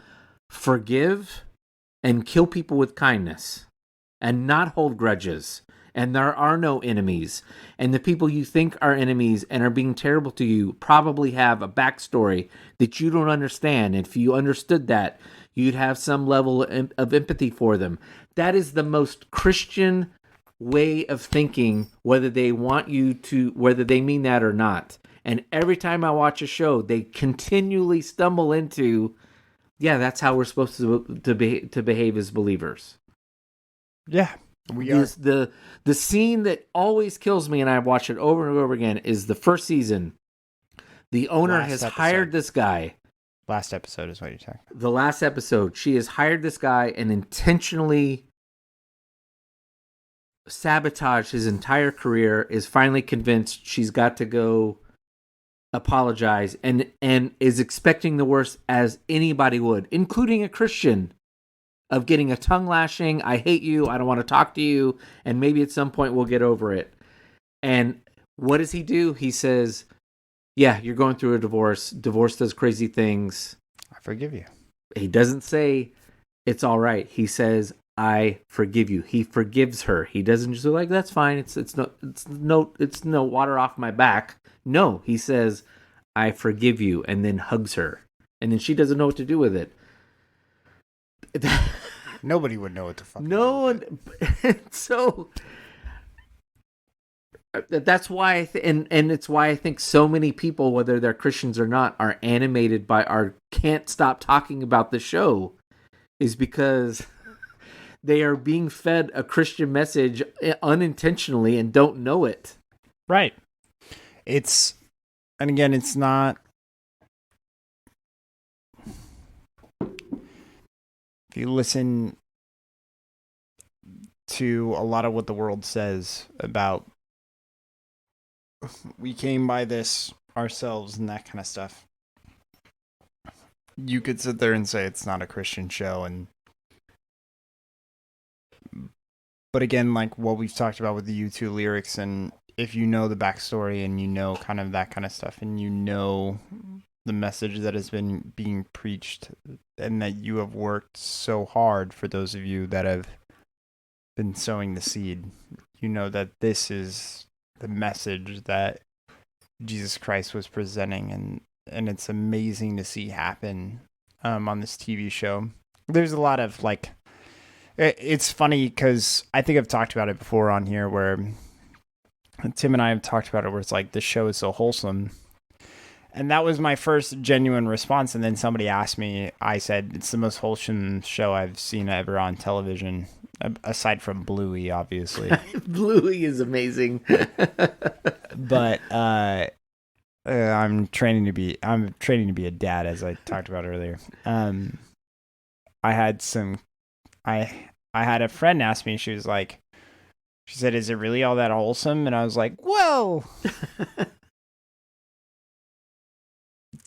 forgive and kill people with kindness and not hold grudges. And there are no enemies. And the people you think are enemies and are being terrible to you probably have a backstory that you don't understand. And if you understood that, you'd have some level of empathy for them. That is the most Christian way of thinking, whether they mean that or not. And every time I watch a show, they continually stumble into, that's how we're supposed to behave as believers. Yeah. We are. The scene that always kills me, and I've watched it over and over again, is the first season. The owner Last has episode. hired this guy. Last episode is what you're talking about. The last episode, she has hired this guy and intentionally sabotaged his entire career, is finally convinced she's got to go apologize, and is expecting the worst, as anybody would, including a Christian, of getting a tongue lashing. I hate you. I don't want to talk to you. And maybe at some point we'll get over it. And what does he do? He says, yeah, you're going through a divorce. Divorce does crazy things. I forgive you. He doesn't say it's all right. He says, I forgive you. He forgives her. He doesn't just like, that's fine. It's no water off my back. No, he says, I forgive you, and then hugs her. And then she doesn't know what to do with it. Nobody would know what the fuck. No one. So that's why, and it's why I think so many people, whether they're Christians or not, are animated by our can't stop talking about the show, is because they are being fed a Christian message unintentionally and don't know it. Right. And again, it's not. If you listen to a lot of what the world says about we came by this ourselves and that kind of stuff, you could sit there and say it's not a Christian show. But again, like what we've talked about with the U2 lyrics, and if you know the backstory and you know kind of that kind of stuff, and you know the message that has been being preached, and that you have worked so hard, for those of you that have been sowing the seed, you know that this is the message that Jesus Christ was presenting, and it's amazing to see happen on this TV show. There's a lot of like, it's funny because I think I've talked about it before on here, where Tim and I have talked about it, where it's like, this show is so wholesome. And that was my first genuine response. And then somebody asked me, I said, it's the most wholesome show I've seen ever on television, aside from Bluey, obviously. Bluey is amazing. But I'm training to be a dad, as I talked about earlier. I had a friend ask me, she said, is it really all that wholesome? And I was like, well,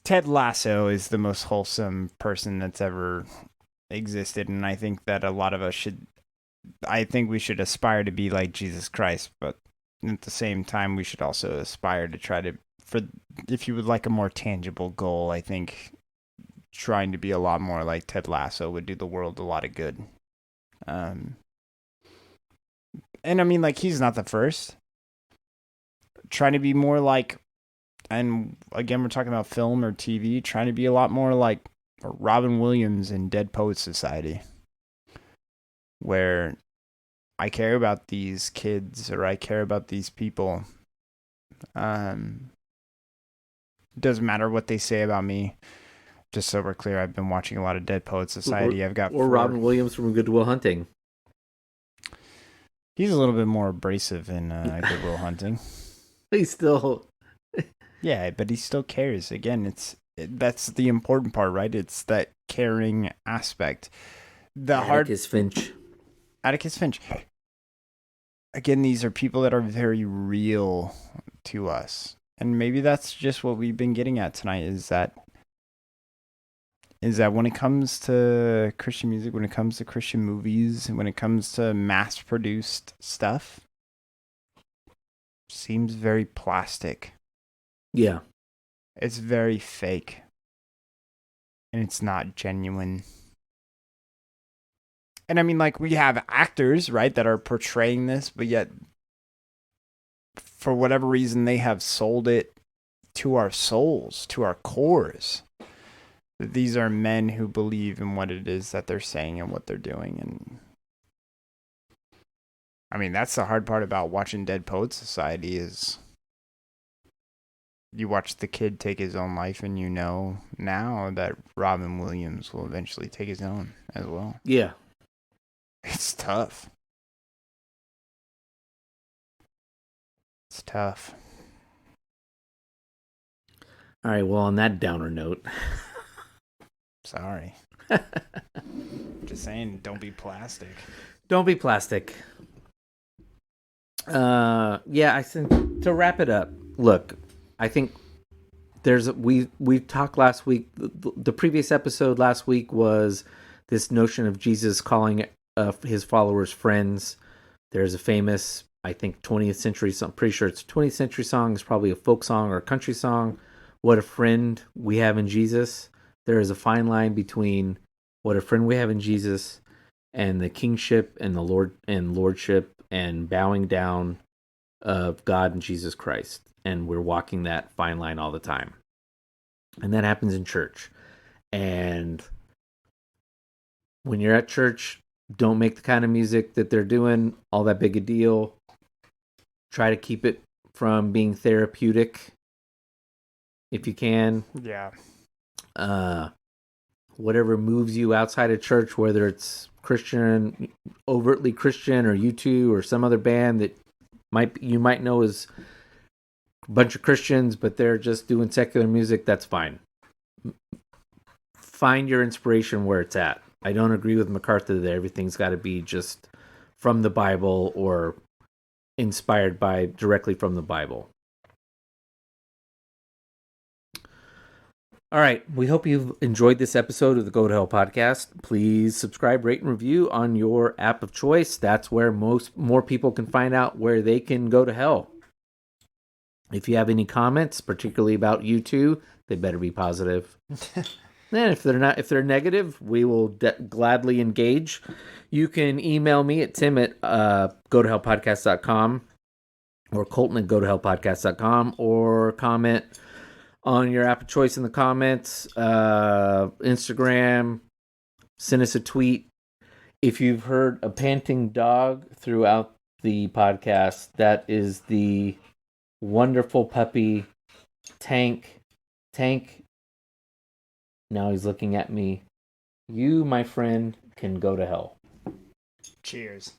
Ted Lasso is the most wholesome person that's ever existed. And I think that a lot of us we should aspire to be like Jesus Christ, but at the same time, we should also aspire to try to, if you would like a more tangible goal, I think trying to be a lot more like Ted Lasso would do the world a lot of good. And I mean, like, he's not the first. Trying to be more like, and again, we're talking about film or TV, trying to be a lot more like Robin Williams in Dead Poets Society, where I care about these kids, or I care about these people. It doesn't matter what they say about me. Just so we're clear, I've been watching a lot of Dead Poets Society. Robin Williams from Good Will Hunting. He's a little bit more abrasive in Good Will Hunting. He's still... Yeah, but he still cares. Again, that's the important part, right? It's that caring aspect. Atticus Finch. Again, these are people that are very real to us. And maybe that's just what we've been getting at tonight, is that when it comes to Christian music, when it comes to Christian movies, when it comes to mass-produced stuff, seems very plastic. Yeah. It's very fake. And it's not genuine. And I mean, like, we have actors, right, that are portraying this, but yet, for whatever reason, they have sold it to our souls, to our cores. These are men who believe in what it is that they're saying and what they're doing. And I mean, that's the hard part about watching Dead Poets Society, is you watch the kid take his own life, and you know now that Robin Williams will eventually take his own as well. Yeah. It's tough. It's tough. All right, well, on that downer note, Sorry. Just saying, don't be plastic. don't be plastic. Yeah, I think to wrap it up, look, I think we talked last week. The previous episode last week was this notion of Jesus calling his followers friends. There's a famous, I think, 20th century song. I'm pretty sure it's a 20th century song. It's probably a folk song or a country song. What a friend we have in Jesus. There is a fine line between what a friend we have in Jesus and the kingship and the lordship and bowing down of God and Jesus Christ. And we're walking that fine line all the time. And that happens in church. And when you're at church, don't make the kind of music that they're doing all that big a deal. Try to keep it from being therapeutic if you can. Yeah. Whatever moves you outside of church, whether it's Christian, overtly Christian, or U2 or some other band that you might know is a bunch of Christians, but they're just doing secular music, that's fine. Find your inspiration where it's at. I don't agree with MacArthur that everything's got to be just from the Bible or inspired by directly from the Bible. All right. We hope you've enjoyed this episode of the Go to Hell podcast. Please subscribe, rate, and review on your app of choice. That's where more people can find out where they can go to hell. If you have any comments, particularly about U2, they better be positive. And if they're negative, we will gladly engage. You can email me at tim@gotohellpodcast.com or colton@gotohellpodcast.com or comment on your app of choice in the comments, Instagram, send us a tweet. If you've heard a panting dog throughout the podcast, that is the wonderful puppy, Tank. Tank, now he's looking at me. You, my friend, can go to hell. Cheers.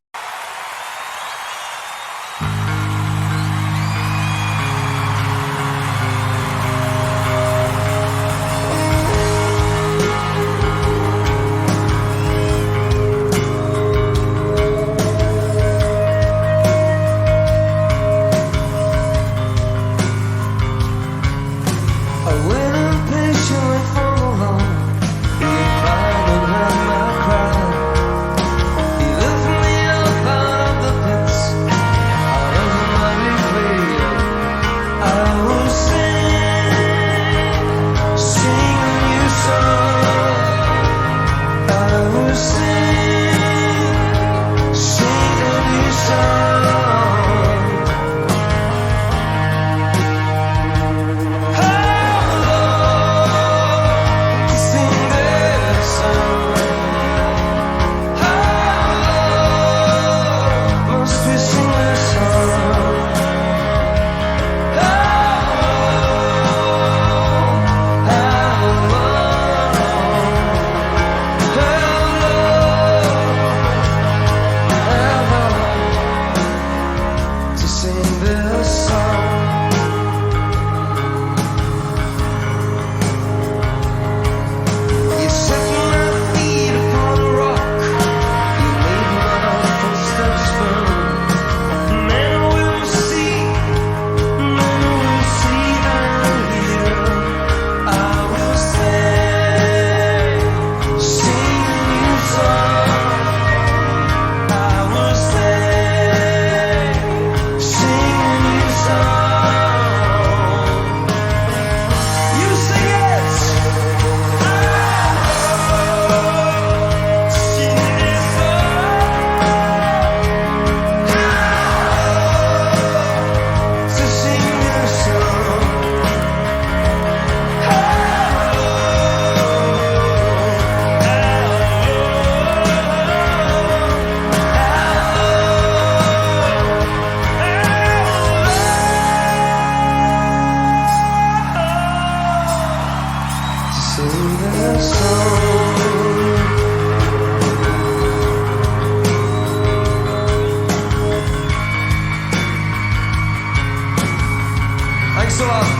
So I'll